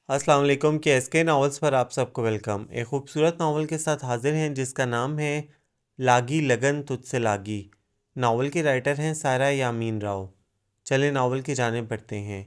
السلام علیکم کے ایس کے ناولز پر آپ سب کو ویلکم۔ ایک خوبصورت ناول کے ساتھ حاضر ہیں جس کا نام ہے لاگی لگن تجھ سے لاگی۔ ناول کے رائٹر ہیں سائرہ یامین راؤ۔ چلیں ناول کی جانب بڑھتے ہیں۔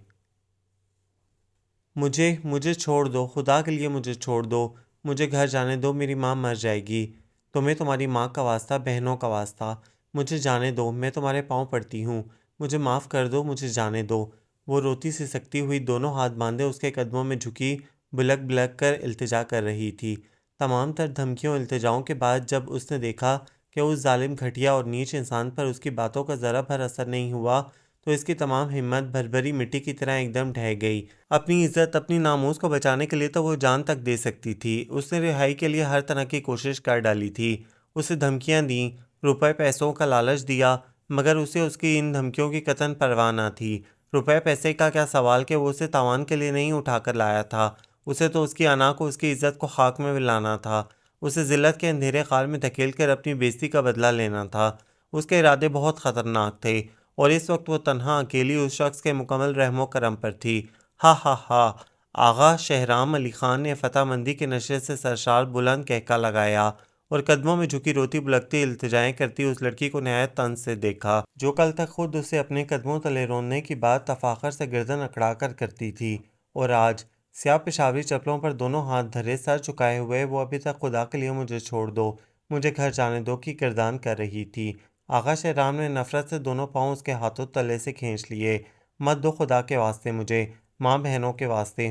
مجھے چھوڑ دو، خدا کے لیے مجھے چھوڑ دو، مجھے گھر جانے دو، میری ماں مر جائے گی۔ تمہیں تمہاری ماں کا واسطہ، بہنوں کا واسطہ، مجھے جانے دو، میں تمہارے پاؤں پڑتی ہوں، مجھے معاف کر دو، مجھے جانے دو۔ وہ روتی سی سکتی ہوئی دونوں ہاتھ باندھے اس کے قدموں میں جھکی بلک بلک کر التجا کر رہی تھی۔ تمام تر دھمکیوں التجاؤں کے بعد جب اس نے دیکھا کہ اس ظالم گھٹیا اور نیچ انسان پر اس کی باتوں کا ذرا بھر اثر نہیں ہوا تو اس کی تمام ہمت بھربھری مٹی کی طرح ایک دم ڈھہ گئی۔ اپنی عزت، اپنی ناموس کو بچانے کے لیے تو وہ جان تک دے سکتی تھی۔ اس نے رہائی کے لیے ہر طرح کی کوشش کر ڈالی تھی، اسے دھمکیاں دیں، روپے پیسوں کا لالچ دیا، مگر اسے اس کی ان دھمکیوں کی قطعاً پرواہ نہ تھی۔ روپے پیسے کا کیا سوال کہ وہ اسے تاوان کے لیے نہیں اٹھا کر لایا تھا، اسے تو اس کی انا کو، اس کی عزت کو خاک میں ملانا تھا، اسے ذلت کے اندھیرے خال میں دھکیل کر اپنی بےزتی کا بدلہ لینا تھا۔ اس کے ارادے بہت خطرناک تھے اور اس وقت وہ تنہا اکیلی اس شخص کے مکمل رحم و کرم پر تھی۔ ہا ہا ہا! آغا شہرام علی خان نے فتح مندی کے نشے سے سرشار بلند کہکا لگایا اور قدموں میں جھکی روتی بلکتی التجائیں کرتی اس لڑکی کو نہایت طنز سے دیکھا جو کل تک خود اسے اپنے قدموں تلے روننے کی بات تفاخر سے گردن اکڑا کر کرتی تھی، اور آج سیاہ پشاوری چپلوں پر دونوں ہاتھ دھرے سر جھکائے ہوئے وہ ابھی تک خدا کے لیے مجھے چھوڑ دو، مجھے گھر جانے دو کی گردان کر رہی تھی۔ آغا شہرام نے نفرت سے دونوں پاؤں اس کے ہاتھوں تلے سے کھینچ لیے۔ مت دو خدا کے واسطے مجھے، ماں بہنوں کے واسطے۔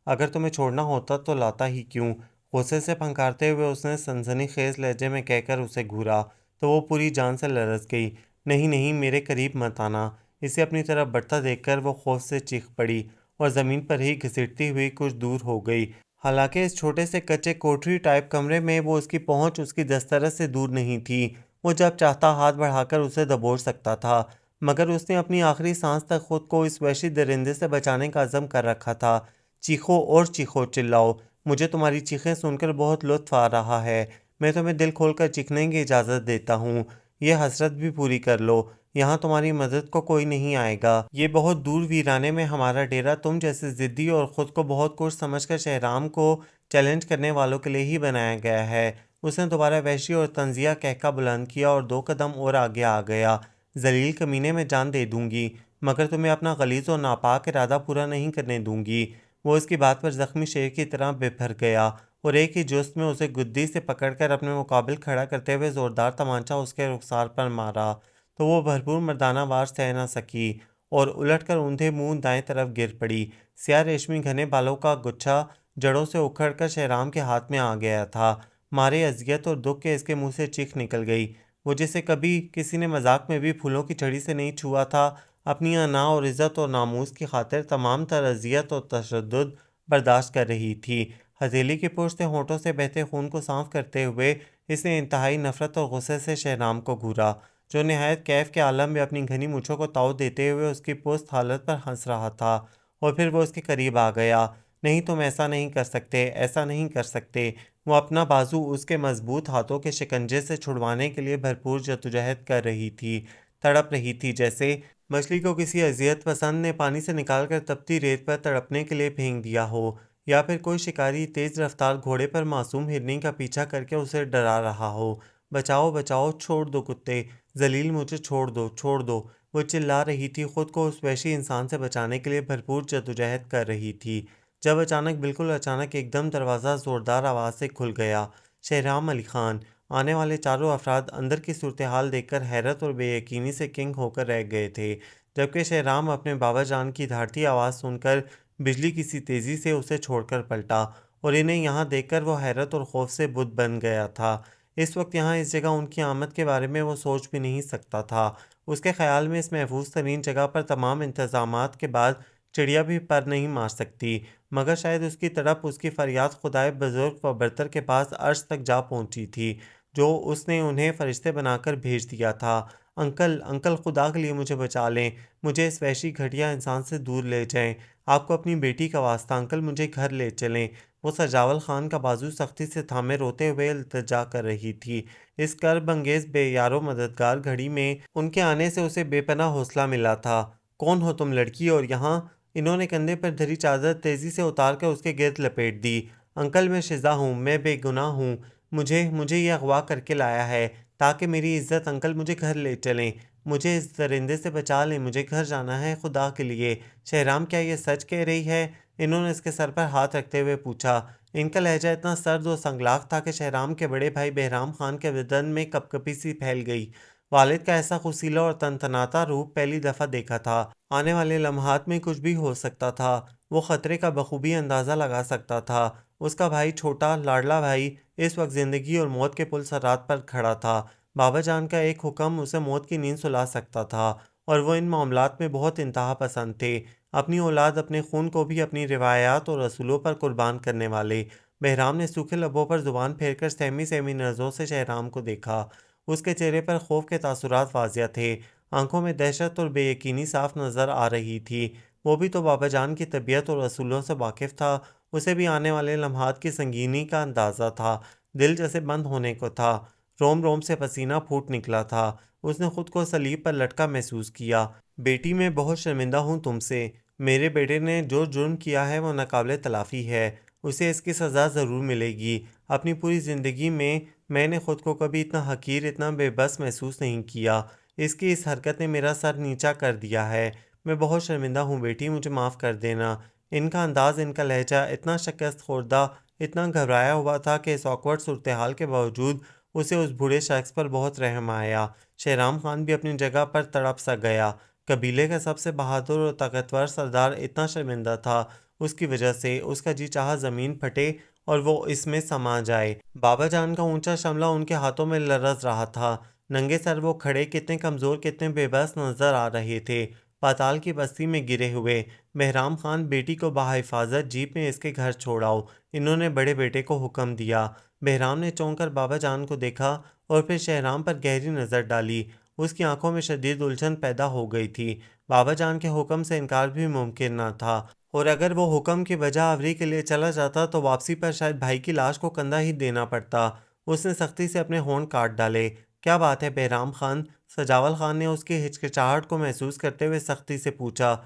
اگر تمہیں چھوڑنا ہوتا تو لاتا ہی کیوں؟ غصے سے پھنکارتے ہوئے اس نے سنسنی خیز لہجے میں کہہ کر اسے گھورا تو وہ پوری جان سے لرز گئی۔ نہیں نہیں، میرے قریب مت آنا۔ اسے اپنی طرف بڑھتا دیکھ کر وہ خوف سے چیخ پڑی اور زمین پر ہی گھسیٹتی ہوئی کچھ دور ہو گئی۔ حالانکہ اس چھوٹے سے کچے کوٹری ٹائپ کمرے میں وہ اس کی پہنچ اس کی دسترس سے دور نہیں تھی۔ وہ جب چاہتا ہاتھ بڑھا کر اسے دبوچ سکتا تھا، مگر اس نے اپنی آخری سانس تک خود کو اس وحشی درندے سے بچانے کا عزم کر رکھا تھا۔ چیخو اور چیخو، چلاؤ، مجھے تمہاری چیخیں سن کر بہت لطف آ رہا ہے، میں تمہیں دل کھول کر چیخنے کی اجازت دیتا ہوں، یہ حسرت بھی پوری کر لو، یہاں تمہاری مدد کو کوئی نہیں آئے گا۔ یہ بہت دور ویرانے میں ہمارا ڈیرا تم جیسے ضدی اور خود کو بہت کچھ سمجھ کر شہرام کو چیلنج کرنے والوں کے لیے ہی بنایا گیا ہے۔ اس نے دوبارہ وحشی اور طنزیہ کہکا بلند کیا اور 2 قدم اور آگے آ گیا۔ ذلیل کمینے، میں جان دے دوں گی مگر تمہیں اپنا غلیظ اور ناپاک ارادہ پورا نہیں کرنے دوں گی۔ وہ اس کی بات پر زخمی شیر کی طرح بپھر گیا اور ایک ہی جست میں اسے گدی سے پکڑ کر اپنے مقابل کھڑا کرتے ہوئے زوردار تمانچہ اس کے رخسار پر مارا تو وہ بھرپور مردانہ وار سہ نہ سکی اور الٹ کر اوندھے منہ دائیں طرف گر پڑی۔ سیاہ ریشمی گھنے بالوں کا گچھا جڑوں سے اکھڑ کر شہرام کے ہاتھ میں آ گیا تھا۔ مارے اذیت اور دکھ کے اس کے منہ سے چیخ نکل گئی۔ وہ جسے کبھی کسی نے مذاق میں بھی پھولوں کی چھڑی سے نہیں چھوا تھا، اپنی انا اور عزت اور ناموس کی خاطر تمام تر اذیت اور تشدد برداشت کر رہی تھی۔ ہتھیلی کی پشت سے ہونٹوں سے بہتے خون کو صاف کرتے ہوئے اس نے انتہائی نفرت اور غصے سے شہرام کو گھورا جو نہایت کیف کے عالم میں اپنی گھنی مونچھوں کو تاؤ دیتے ہوئے اس کی پست حالت پر ہنس رہا تھا، اور پھر وہ اس کے قریب آ گیا۔ نہیں، تم ایسا نہیں کر سکتے، ایسا نہیں کر سکتے۔ وہ اپنا بازو اس کے مضبوط ہاتھوں کے شکنجے سے چھڑوانے کے لیے بھرپور جدوجہد کر رہی تھی، تڑپ رہی تھی جیسے مچھلی کو کسی اذیت پسند نے پانی سے نکال کر تپتی ریت پر تڑپنے کے لیے پھینک دیا ہو، یا پھر کوئی شکاری تیز رفتار گھوڑے پر معصوم ہرنی کا پیچھا کر کے اسے ڈرا رہا ہو۔ بچاؤ بچاؤ، چھوڑ دو کتے، ذلیل، مجھے چھوڑ دو، چھوڑ دو۔ وہ چلا رہی تھی، خود کو اس وحشی انسان سے بچانے کے لیے بھرپور جدوجہد کر رہی تھی، جب اچانک، بالکل اچانک، ایک دم دروازہ زوردار آواز سے کھل گیا۔ شہرام علی خان۔ آنے والے چاروں افراد اندر کی صورتحال دیکھ کر حیرت اور بے یقینی سے کنگ ہو کر رہ گئے تھے، جبکہ شہرام اپنے بابا جان کی دھاڑتی آواز سن کر بجلی کی سی تیزی سے اسے چھوڑ کر پلٹا، اور انہیں یہاں دیکھ کر وہ حیرت اور خوف سے بت بن گیا تھا۔ اس وقت یہاں اس جگہ ان کی آمد کے بارے میں وہ سوچ بھی نہیں سکتا تھا۔ اس کے خیال میں اس محفوظ ترین جگہ پر تمام انتظامات کے بعد چڑیا بھی پر نہیں مار سکتی، مگر شاید اس کی تڑپ، اس کی فریاد خدائے بزرگ و برتر کے پاس عرش تک جا پہنچی تھی، جو اس نے انہیں فرشتے بنا کر بھیج دیا تھا۔ انکل، انکل، خدا کے لیے مجھے بچا لیں، مجھے اس وحشی گھٹیا انسان سے دور لے جائیں، آپ کو اپنی بیٹی کا واسطہ، انکل، مجھے گھر لے چلیں۔ وہ سجاول خان کا بازو سختی سے تھامے روتے ہوئے التجا کر رہی تھی۔ اس کرب انگیز بے یارو مددگار گھڑی میں ان کے آنے سے اسے بے پناہ حوصلہ ملا تھا۔ کون ہو تم لڑکی، اور یہاں انہوں نے کندھے پر دھری چادر تیزی سے اتار کر اس کے گرد لپیٹ دی۔ انکل میں شزا ہوں، میں بے گناہ ہوں، مجھے یہ اغوا کر کے لایا ہے تاکہ میری عزت انکل مجھے گھر لے چلیں، مجھے اس درندے سے بچا لیں، مجھے گھر جانا ہے خدا کے لیے۔ شہرام کیا یہ سچ کہہ رہی ہے؟ انہوں نے اس کے سر پر ہاتھ رکھتے ہوئے پوچھا۔ ان کا لہجہ اتنا سرد و سنگلاخ تھا کہ شہرام کے بڑے بھائی بہرام خان کے بدن میں کپکپی سی پھیل گئی۔ والد کا ایسا خوسیلا اور تنتناتا روپ پہلی دفعہ دیکھا تھا۔ آنے والے لمحات میں کچھ بھی ہو سکتا تھا، وہ خطرے کا بخوبی اندازہ لگا سکتا تھا۔ اس کا بھائی چھوٹا لاڈلا بھائی اس وقت زندگی اور موت کے پل صراط پر کھڑا تھا۔ بابا جان کا ایک حکم اسے موت کی نیند سلا سکتا تھا، اور وہ ان معاملات میں بہت انتہا پسند تھے، اپنی اولاد، اپنے خون کو بھی اپنی روایات اور اصولوں پر قربان کرنے والے۔ بہرام نے سوکھے لبوں پر زبان پھیر کر سہمی سہمی نظروں سے شہرام کو دیکھا۔ اس کے چہرے پر خوف کے تاثرات واضح تھے، آنکھوں میں دہشت اور بے یقینی صاف نظر آ رہی تھی۔ وہ بھی تو بابا جان کی طبیعت اور اصولوں سے واقف تھا، اسے بھی آنے والے لمحات کی سنگینی کا اندازہ تھا۔ دل جیسے بند ہونے کو تھا، روم روم سے پسینہ پھوٹ نکلا تھا۔ اس نے خود کو صلیب پر لٹکا محسوس کیا۔ بیٹی، میں بہت شرمندہ ہوں تم سے۔ میرے بیٹے نے جو جرم کیا ہے وہ ناقابل تلافی ہے، اسے اس کی سزا ضرور ملے گی۔ اپنی پوری زندگی میں نے خود کو کبھی اتنا حقیر، اتنا بے بس محسوس نہیں کیا۔ اس کی اس حرکت نے میرا سر نیچا کر دیا ہے۔ میں بہت شرمندہ ہوں بیٹی، مجھے معاف کر دینا۔ ان کا انداز، ان کا لہجہ اتنا شکست خوردہ، اتنا گھبرایا ہوا تھا کہ اس آکورڈ صورتحال کے باوجود اسے اس بوڑھے شخص پر بہت رحم آیا۔ شہرام خان بھی اپنی جگہ پر تڑپ سا گیا۔ قبیلے کا سب سے بہادر اور طاقتور سردار اتنا شرمندہ تھا، اس کی وجہ سے اس کا جی چاہا زمین پھٹے اور وہ اس میں سما جائے۔ بابا جان کا اونچا شملہ ان کے ہاتھوں میں لرز رہا تھا، ننگے سر وہ کھڑے کتنے کمزور، کتنے بے بس نظر آ رہے تھے، پاتال کی بستی میں گرے ہوئے۔ بہرام خان، بیٹی کو بحفاظت جیپ میں اس کے گھر چھوڑاؤ، انہوں نے بڑے بیٹے کو حکم دیا۔ بہرام نے چونک کر بابا جان کو دیکھا اور پھر شہرام پر گہری نظر ڈالی۔ اس کی آنکھوں میں شدید الجھن پیدا ہو گئی تھی۔ بابا جان کے حکم سے انکار بھی ممکن نہ تھا، اور اگر وہ حکم کی بجا آوری کے لیے چلا جاتا تو واپسی پر شاید بھائی کی لاش کو کندھا ہی دینا پڑتا۔ اس نے سختی سے اپنے ہونٹ کاٹ ڈالے۔ کیا بات ہے بہرام خان؟ سجاول خان نے اس کی ہچکچاہٹ کو محسوس کرتے ہوئے سختی سے پوچھا۔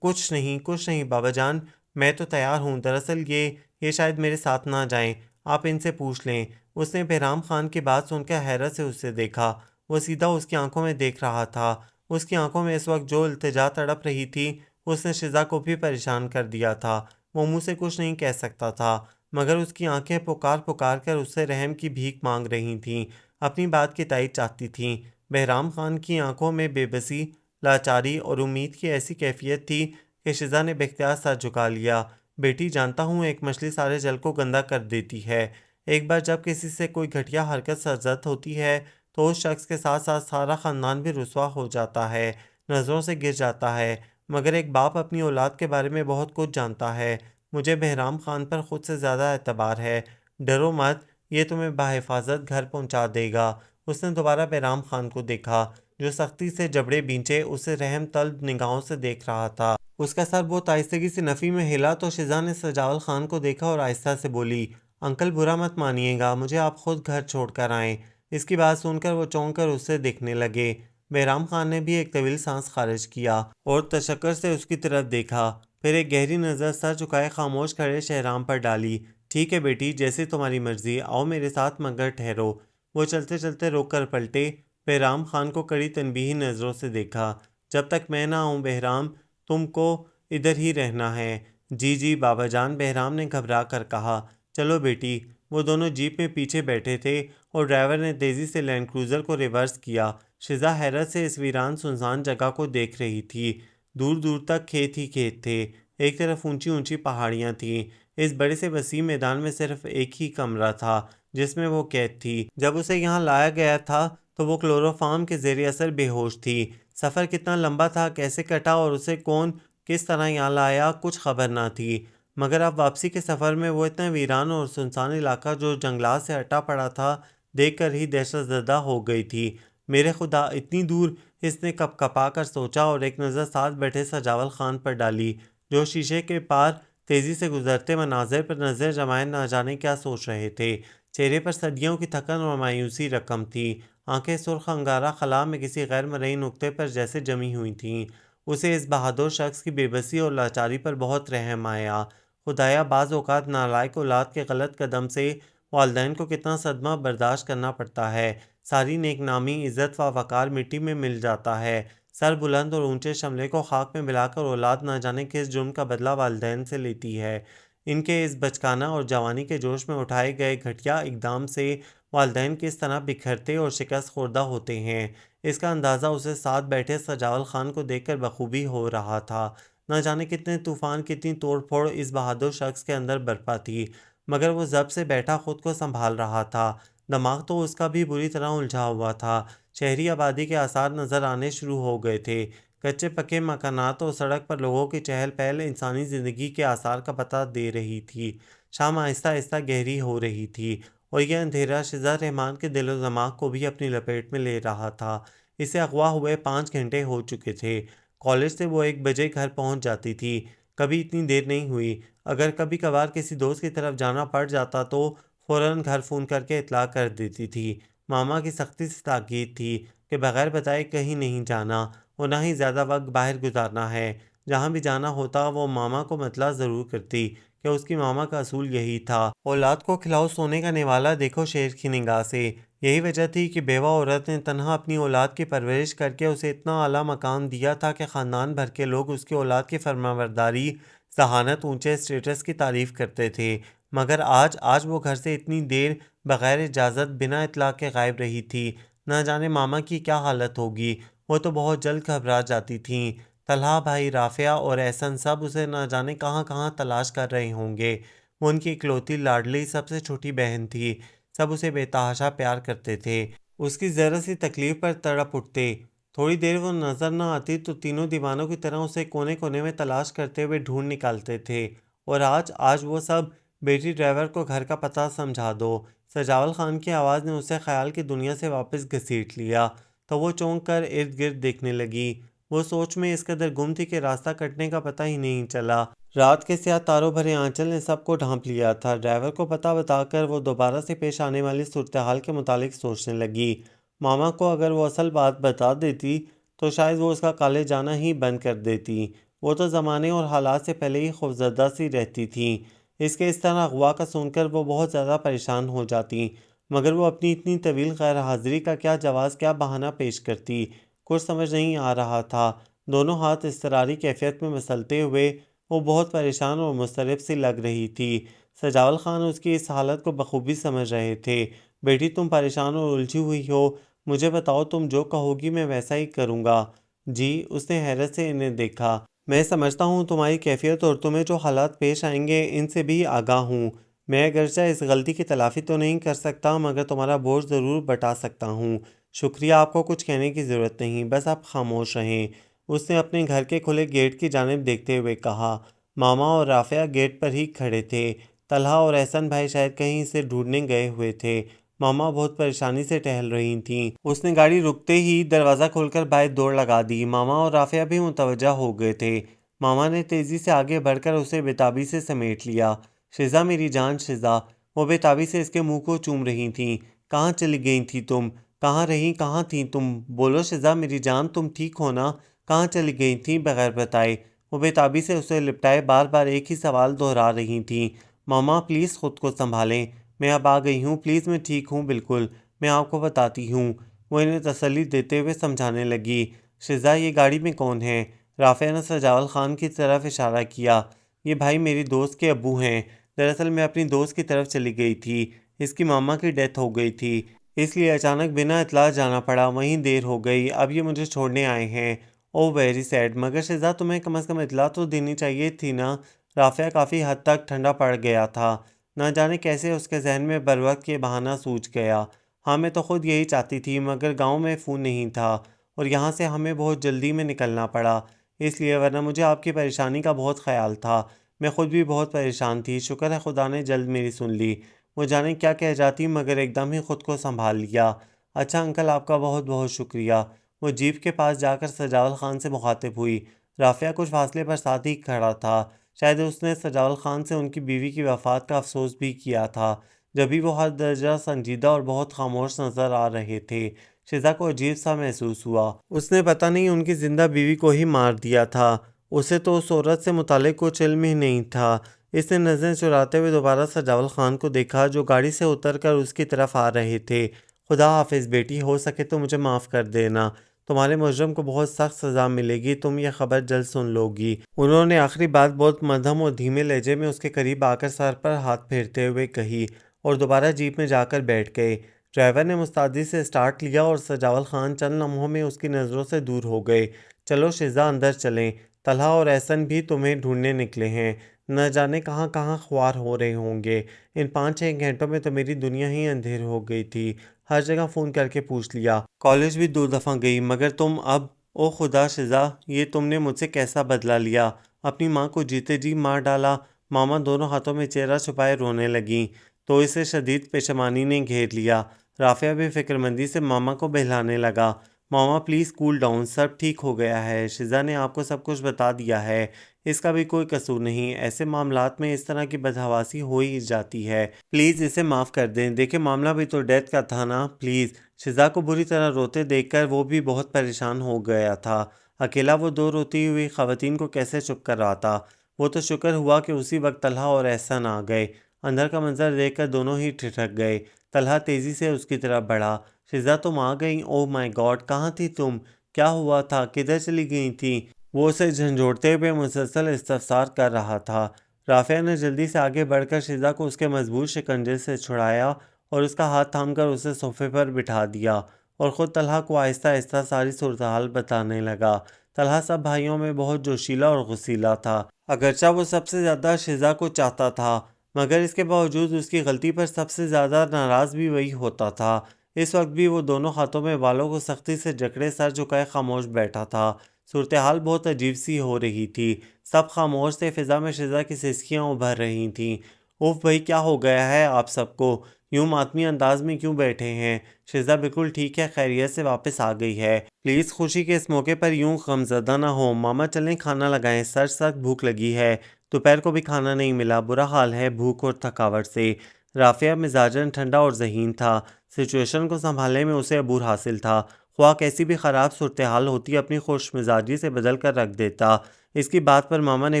کچھ نہیں بابا جان، میں تو تیار ہوں، دراصل یہ شاید میرے ساتھ نہ جائیں، آپ ان سے پوچھ لیں۔ اس نے بہرام خان کی بات سن کر حیرت سے اسے دیکھا۔ وہ سیدھا اس کی آنکھوں میں دیکھ رہا تھا۔ اس کی آنکھوں میں اس وقت جو التجا تڑپ رہی تھی، اس نے شزا کو بھی پریشان کر دیا تھا۔ وہ منہ سے کچھ نہیں کہہ سکتا تھا، مگر اس کی آنکھیں پکار پکار کر اس سے رحم کی بھیک مانگ رہی تھیں، اپنی بات کی تائید چاہتی تھیں۔ بہرام خان کی آنکھوں میں بے بسی، لاچاری اور امید کی ایسی کیفیت تھی کہ شزا نے باختیار سر جھکا لیا۔ بیٹی، جانتا ہوں ایک مچھلی سارے جل کو گندا کر دیتی ہے۔ ایک بار جب کسی سے کوئی گھٹیا حرکت سرزد ہوتی ہے تو اس شخص کے ساتھ ساتھ سارا خاندان بھی رسوا ہو جاتا ہے، نظروں سے گر جاتا ہے، مگر ایک باپ اپنی اولاد کے بارے میں بہت کچھ جانتا ہے۔ مجھے بہرام خان پر خود سے زیادہ اعتبار ہے، ڈرو مت، یہ تمہیں بحفاظت گھر پہنچا دے گا۔ اس نے دوبارہ بہرام خان کو دیکھا، جو سختی سے جبڑے بھینچے اسے رحم طلب نگاہوں سے دیکھ رہا تھا۔ اس کا سر بہت آہستگی سے نفی میں ہلا تو شزا نے سجاول خان کو دیکھا اور آہستہ سے بولی، انکل برا مت مانیے گا، مجھے آپ خود گھر چھوڑ کر آئیں۔ اس کی بات سن کر وہ چونک کر اس سے دیکھنے لگے۔ بہرام خان نے بھی ایک طویل سانس خارج کیا اور تشکر سے اس کی طرف دیکھا، پھر ایک گہری نظر سر جھکائے خاموش کھڑے شہرام پر ڈالی۔ ٹھیک ہے بیٹی، جیسے تمہاری مرضی، آؤ میرے ساتھ، مگر ٹھہرو۔ وہ چلتے چلتے روک کر پلٹے۔ بہرام خان کو کڑی تنبیہی نظروں سے دیکھا۔ جب تک میں نہ آؤں بہرام، تم کو ادھر ہی رہنا ہے۔ جی جی بابا جان، بہرام نے گھبرا کر کہا۔ چلو بیٹی۔ وہ دونوں جیپ میں پیچھے بیٹھے تھے اور ڈرائیور نے تیزی سے لینڈ کروزر کو ریورس کیا۔ شزا حیرت سے اس ویران سنسان جگہ کو دیکھ رہی تھی۔ دور دور تک کھیت ہی کھیت تھے، ایک طرف اونچی اونچی پہاڑیاں تھیں۔ اس بڑے سے وسیع میدان میں صرف ایک ہی کمرہ تھا جس میں وہ قید تھی۔ جب اسے یہاں لایا گیا تھا تو وہ کلوروفارم کے زیر اثر بے ہوش تھی۔ سفر کتنا لمبا تھا، کیسے کٹا اور اسے کون کس طرح یہاں لایا، کچھ خبر نہ تھی، مگر اب واپسی کے سفر میں وہ اتنا ویران اور سنسان علاقہ جو جنگلات سے ہٹا پڑا تھا دیکھ کر ہی دہشت زدہ ہو گئی تھی۔ میرے خدا، اتنی دور! اس نے کپ کپا کر سوچا اور ایک نظر ساتھ بیٹھے سجاول خان پر ڈالی، جو شیشے کے پار تیزی سے گزرتے مناظر پر نظر جمائے نہ جانے کیا سوچ رہے تھے۔ چہرے پر صدیوں کی تھکن اور مایوسی رقم تھی، آنکھیں سرخ انگارہ خلا میں کسی غیر مرئی نقطے پر جیسے جمی ہوئی تھیں۔ اسے اس بہادر شخص کی بے بسی اور لاچاری پر بہت رحم آیا۔ خدایا، بعض اوقات نالائق اولاد کے غلط قدم سے والدین کو کتنا صدمہ برداشت کرنا پڑتا ہے۔ ساری نیک نامی، عزت و وقار مٹی میں مل جاتا ہے۔ سر بلند اور اونچے شملے کو خاک میں ملا کر اولاد نہ جانے کس جرم کا بدلہ والدین سے لیتی ہے۔ ان کے اس بچکانہ اور جوانی کے جوش میں اٹھائے گئے گھٹیا اقدام سے والدین کس طرح بکھرتے اور شکست خوردہ ہوتے ہیں، اس کا اندازہ اسے ساتھ بیٹھے سجاول خان کو دیکھ کر بخوبی ہو رہا تھا۔ نہ جانے کتنے طوفان، کتنی توڑ پھوڑ اس بہادر شخص کے اندر برپا تھی، مگر وہ ضبط سے بیٹھا خود کو سنبھال رہا تھا۔ دماغ تو اس کا بھی بری طرح الجھا ہوا تھا۔ شہری آبادی کے آثار نظر آنے شروع ہو گئے تھے۔ کچے پکے مکانات اور سڑک پر لوگوں کی چہل پہل انسانی زندگی کے آثار کا پتہ دے رہی تھی۔ شام آہستہ آہستہ گہری ہو رہی تھی اور یہ اندھیرا شہزاد رحمان کے دل و دماغ کو بھی اپنی لپیٹ میں لے رہا تھا۔ اسے اغوا ہوئے 5 گھنٹے ہو چکے تھے۔ کالج سے وہ 1 بجے گھر پہنچ جاتی تھی۔ کبھی اتنی دیر نہیں ہوئی۔ اگر کبھی کبھار کسی دوست کی طرف جانا پڑ جاتا تو فوراً گھر فون کر کے اطلاع کر دیتی تھی۔ ماما کی سختی سے تاکید تھی کہ بغیر بتائے کہیں نہیں جانا اور نہ ہی زیادہ وقت باہر گزارنا ہے۔ جہاں بھی جانا ہوتا وہ ماما کو مطلع ضرور کرتی کہ اس کی ماما کا اصول یہی تھا، اولاد کو کھلاؤ سونے کا نوالا دیکھو شیر کی نگاہ سے۔ یہی وجہ تھی کہ بیوہ عورت نے تنہا اپنی اولاد کی پرورش کر کے اسے اتنا اعلیٰ مقام دیا تھا کہ خاندان بھر کے لوگ اس کی اولاد کی فرمانبرداری، ذہانت، اونچے اسٹیٹس کی تعریف کرتے تھے۔ مگر آج وہ گھر سے اتنی دیر بغیر اجازت بنا اطلاع کے غائب رہی تھی۔ نہ جانے ماما کی کیا حالت ہوگی۔ وہ تو بہت جلد گھبرا جاتی تھیں۔ طلحہ، بھائی رافعہ اور احسن سب اسے نہ جانے کہاں کہاں تلاش کر رہے ہوں گے۔ وہ ان کی اکلوتی لاڈلی سب سے چھوٹی بہن تھی۔ سب اسے بے تحاشا پیار کرتے تھے۔ اس کی ذرا سی تکلیف پر تڑپ اٹھتے۔ تھوڑی دیر وہ نظر نہ آتی تو تینوں دیوانوں کی طرح اسے کونے کونے میں تلاش کرتے ہوئے ڈھونڈ نکالتے تھے۔ اور آج وہ سب بیٹی ڈرائیور کو گھر کا پتہ سمجھا دو۔ سجاول خان کی آواز نے اسے خیال کی دنیا سے واپس گھسیٹ لیا تو وہ چونک کر ارد گرد دیکھنے لگی۔ وہ سوچ میں اس قدر گم تھی کہ راستہ کٹنے کا پتہ ہی نہیں چلا۔ رات کے سیاہ تاروں بھرے آنچل نے سب کو ڈھانپ لیا تھا۔ ڈرائیور کو پتہ بتا کر وہ دوبارہ سے پیش آنے والی صورتحال کے متعلق سوچنے لگی۔ ماما کو اگر وہ اصل بات بتا دیتی تو شاید وہ اس کا کالج جانا ہی بند کر دیتی۔ وہ تو زمانے اور حالات سے پہلے ہی خوفزدہ سی رہتی تھیں۔ اس کے اس طرح اغوا کا سن کر وہ بہت زیادہ پریشان ہو جاتی، مگر وہ اپنی اتنی طویل غیر حاضری کا کیا جواز، کیا بہانہ پیش کرتی، کچھ سمجھ نہیں آ رہا تھا۔ دونوں ہاتھ اضطراری کیفیت میں مسلتے ہوئے وہ بہت پریشان اور مضطرب سی لگ رہی تھی۔ سجاول خان اس کی اس حالت کو بخوبی سمجھ رہے تھے۔ بیٹی، تم پریشان اور الجھی ہوئی ہو، مجھے بتاؤ، تم جو کہو گی میں ویسا ہی کروں گا۔ جی، اس نے حیرت سے انہیں دیکھا۔ میں سمجھتا ہوں تمہاری کیفیت اور تمہیں جو حالات پیش آئیں گے ان سے بھی آگاہ ہوں۔ میں اگرچہ اس غلطی کی تلافی تو نہیں کر سکتا مگر تمہارا بوجھ ضرور بٹا سکتا ہوں۔ شکریہ، آپ کو کچھ کہنے کی ضرورت نہیں، بس آپ خاموش رہیں۔ اس نے اپنے گھر کے کھلے گیٹ کی جانب دیکھتے ہوئے کہا۔ ماما اور رافعہ گیٹ پر ہی کھڑے تھے۔ طلحہ اور احسن بھائی شاید کہیں اسے ڈھونڈنے گئے ہوئے تھے۔ ماما بہت پریشانی سے ٹہل رہی تھیں۔ اس نے گاڑی رکتے ہی دروازہ کھول کر باہر دوڑ لگا دی۔ ماما اور رافعہ بھی متوجہ ہو گئے تھے۔ ماما نے تیزی سے آگے بڑھ کر اسے بےتابی سے سمیٹ لیا۔ شزا، میری جان شزا، وہ بےتابی سے اس کے منہ کو چوم رہی تھیں۔ کہاں چلی گئی تھی تم؟ کہاں رہیں، کہاں تھیں تم؟ بولو شزا میری جان، تم ٹھیک ہو نا؟ کہاں چلی گئی تھیں بغیر بتائے؟ وہ بےتابی سے اسے لپٹائے بار بار ایک ہی سوال دہرا رہی تھیں۔ ماما پلیز خود کو سنبھالیں، میں اب آ گئی ہوں، پلیز میں ٹھیک ہوں بالکل، میں آپ کو بتاتی ہوں۔ وہ انہیں تسلی دیتے ہوئے سمجھانے لگی۔ شزا، یہ گاڑی میں کون ہے؟ رافعہ نے سجاول خان کی طرف اشارہ کیا۔ یہ بھائی میری دوست کے ابو ہیں۔ دراصل میں اپنی دوست کی طرف چلی گئی تھی، اس کی ماما کی ڈیتھ ہو گئی تھی، اس لیے اچانک بنا اطلاع جانا پڑا، وہیں دیر ہو گئی، اب یہ مجھے چھوڑنے آئے ہیں۔ او ویری سیڈ، مگر شزا تمہیں کم از کم اطلاع تو دینی چاہیے تھی نا۔ رافعہ کافی حد تک ٹھنڈا پڑ گیا تھا۔ نہ جانے کیسے اس کے ذہن میں بروقت یہ بہانہ سوچ گیا۔ ہاں میں تو خود یہی چاہتی تھی مگر گاؤں میں فون نہیں تھا اور یہاں سے ہمیں بہت جلدی میں نکلنا پڑا، اس لیے ورنہ مجھے آپ کی پریشانی کا بہت خیال تھا۔ میں خود بھی بہت پریشان تھی، شکر ہے خدا نے جلد میری سن لی۔ وہ جانے کیا کہہ جاتی مگر ایک دم ہی خود کو سنبھال لیا۔ اچھا انکل، آپ کا بہت بہت شکریہ۔ وہ جیپ کے پاس جا کر سجاول خان سے مخاطب ہوئی۔ رافعہ کچھ فاصلے پر ساتھ ہی کھڑا تھا۔ شاید اس نے سجاول خان سے ان کی بیوی کی وفات کا افسوس بھی کیا تھا، جبھی وہ ہر درجہ سنجیدہ اور بہت خاموش نظر آ رہے تھے۔ شزا کو عجیب سا محسوس ہوا۔ اس نے پتہ نہیں ان کی زندہ بیوی کو ہی مار دیا تھا۔ اسے تو اس عورت سے متعلق کچھ علم ہی نہیں تھا۔ اس نے نظریں چراتے ہوئے دوبارہ سجاول خان کو دیکھا جو گاڑی سے اتر کر اس کی طرف آ رہے تھے۔ خدا حافظ بیٹی، ہو سکے تو مجھے معاف کر دینا۔ تمہارے مجرم کو بہت سخت سزا ملے گی، تم یہ خبر جلد سن لو گی۔ انہوں نے آخری بات بہت مدھم اور دھیمے لہجے میں اس کے قریب آ کر سر پر ہاتھ پھیرتے ہوئے کہی اور دوبارہ جیپ میں جا کر بیٹھ گئے۔ ڈرائیور نے مستعدی سے اسٹارٹ لیا اور سجاول خان چند لمحوں میں اس کی نظروں سے دور ہو گئے۔ چلو شزا، اندر چلیں۔ طلحہ اور احسن بھی تمہیں ڈھونڈنے نکلے ہیں۔ نہ جانے کہاں کہاں خوار ہو رہے ہوں گے۔ ان 5-6 گھنٹوں میں تو میری دنیا ہی اندھیر ہو گئی تھی۔ ہر جگہ فون کر کے پوچھ لیا، کالج بھی 2 دفعہ گئی، مگر تم اب… او خدا شزا، یہ تم نے مجھ سے کیسا بدلہ لیا؟ اپنی ماں کو جیتے جی مار ڈالا۔ ماما دونوں ہاتھوں میں چہرہ چھپائے رونے لگیں تو اسے شدید پشیمانی نے گھیر لیا۔ رافعہ بھی فکر مندی سے ماما کو بہلانے لگا۔ ماما پلیز کول ڈاؤن، سب ٹھیک ہو گیا ہے۔ شزا نے آپ کو سب کچھ بتا دیا ہے، اس کا بھی کوئی قصور نہیں۔ ایسے معاملات میں اس طرح کی بدحواسی ہو ہی جاتی ہے، پلیز اسے معاف کر دیں۔ دیکھیں معاملہ بھی تو ڈیتھ کا تھا نا، پلیز۔ شزا کو بری طرح روتے دیکھ کر وہ بھی بہت پریشان ہو گیا تھا۔ اکیلا وہ 2 روتی ہوئی خواتین کو کیسے چپ کرواتا؟ وہ تو شکر ہوا کہ اسی وقت طلحہ اور احسن آ گئے۔ اندر کا منظر دیکھ کر دونوں ہی ٹھٹک گئے۔ طلحہ تیزی سے اس کی طرف بڑھا۔ شزا تم آ گئیں؟ اوہ مائی گاڈ، کہاں تھی تم؟ کیا ہوا تھا؟ کدھر چلی گئی تھی؟ وہ اسے جھنجھوڑتے ہوئے مسلسل استفسار کر رہا تھا۔ رافعہ نے جلدی سے آگے بڑھ کر شزا کو اس کے مضبوط شکنجے سے چھڑایا اور اس کا ہاتھ تھام کر اسے صوفے پر بٹھا دیا اور خود طلحہ کو آہستہ آہستہ ساری صورتحال بتانے لگا۔ طلحہ سب بھائیوں میں بہت جوشیلا اور غسیلا تھا، اگرچہ وہ سب سے زیادہ شزا کو چاہتا تھا، مگر اس کے باوجود اس کی غلطی پر سب سے زیادہ ناراض بھی وہی ہوتا تھا۔ اس وقت بھی وہ دونوں ہاتھوں میں بالوں کو سختی سے جکڑے سر جھکائے خاموش بیٹھا تھا۔ صورتحال بہت عجیب سی ہو رہی تھی، سب خاموش تھے۔ فضا میں شزا کی سسکیاں ابھر رہی تھیں۔ اوف بھائی، کیا ہو گیا ہے آپ سب کو؟ یوں ماتمی انداز میں کیوں بیٹھے ہیں؟ شزا بالکل ٹھیک ہے، خیریت سے واپس آ گئی ہے۔ پلیز خوشی کے اس موقع پر یوں غمزدہ نہ ہو۔ ماما چلیں کھانا لگائیں، سخت بھوک لگی ہے۔ دوپہر کو بھی کھانا نہیں ملا، برا حال ہے بھوک اور تھکاوٹ سے۔ رافعہ مزاجاً ٹھنڈا اور ذہین تھا، سچویشن کو سنبھالنے میں اسے عبور حاصل تھا۔ خواہ کیسی بھی خراب صورتحال ہوتی اپنی خوش مزاجی سے بدل کر رکھ دیتا۔ اس کی بات پر ماما نے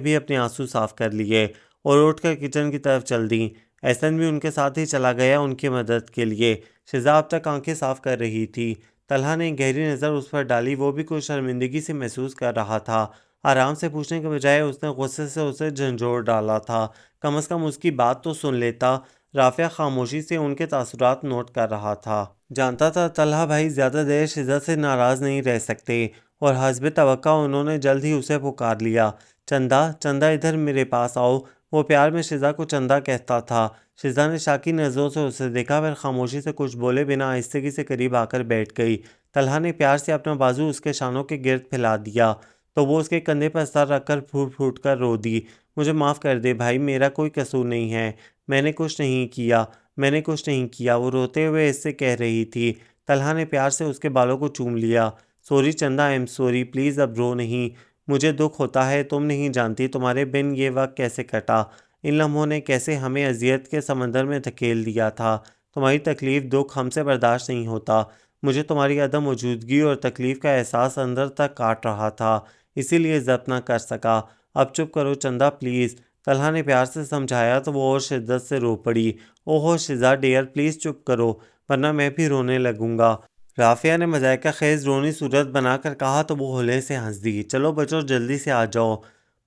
بھی اپنے آنسو صاف کر لیے اور اٹھ کر کچن کی طرف چل دیں۔ احسن بھی ان کے ساتھ ہی چلا گیا ان کی مدد کے لیے۔ شزا اب تک آنکھیں صاف کر رہی تھی۔ طلحہ نے گہری نظر اس پر ڈالی، وہ بھی کچھ شرمندگی سے محسوس کر رہا تھا۔ آرام سے پوچھنے کے بجائے اس نے غصے سے اسے جھنجھوڑ ڈالا تھا۔ کم از کم اس کی بات تو سن لیتا۔ رافعہ خاموشی سے ان کے تاثرات نوٹ کر رہا تھا۔ جانتا تھا طلحہ بھائی زیادہ دیر شزا سے ناراض نہیں رہ سکتے اور حسب توقع انہوں نے جلد ہی اسے پکار لیا۔ چندہ، چندہ ادھر میرے پاس آؤ۔ وہ پیار میں شزا کو چندہ کہتا تھا۔ شزا نے شاکی نظروں سے اسے دیکھا، پھر خاموشی سے کچھ بولے بنا آہستگی سے قریب آ کر بیٹھ گئی۔ طلحہ نے پیار سے اپنا بازو اس کے شانوں کے گرد پھیلا دیا تو وہ اس کے کندھے پر سر رکھ کر پھوٹ پھوٹ کر رو دی۔ مجھے معاف کر دے بھائی، میرا کوئی قصور نہیں ہے، میں نے کچھ نہیں کیا، میں نے کچھ نہیں کیا، وہ روتے ہوئے اس سے کہہ رہی تھی۔ طلحہ نے پیار سے اس کے بالوں کو چوم لیا۔ سوری چندہ، آئی ایم سوری، پلیز اب رو نہیں، مجھے دکھ ہوتا ہے، تم نہیں جانتی تمہارے بن یہ وقت کیسے کٹا، ان لمحوں نے کیسے ہمیں اذیت کے سمندر میں دھکیل دیا تھا۔ تمہاری تکلیف، دکھ ہم سے برداشت نہیں ہوتا۔ مجھے تمہاری عدم موجودگی اور تکلیف کا احساس اندر تک کاٹ رہا تھا، اسی لیے ضبط نہ کر سکا۔ اب چپ کرو چندہ پلیز، طلحہ نے پیار سے سمجھایا تو وہ اور شدت سے رو پڑی۔ اوہو شزا ڈیئر، پلیز چپ کرو ورنہ میں بھی رونے لگوں گا۔ رافعہ نے مضائقہ خیز رونی صورت بنا کر کہا تو وہ ہولے سے ہنس دی۔ چلو بچو جلدی سے آ جاؤ۔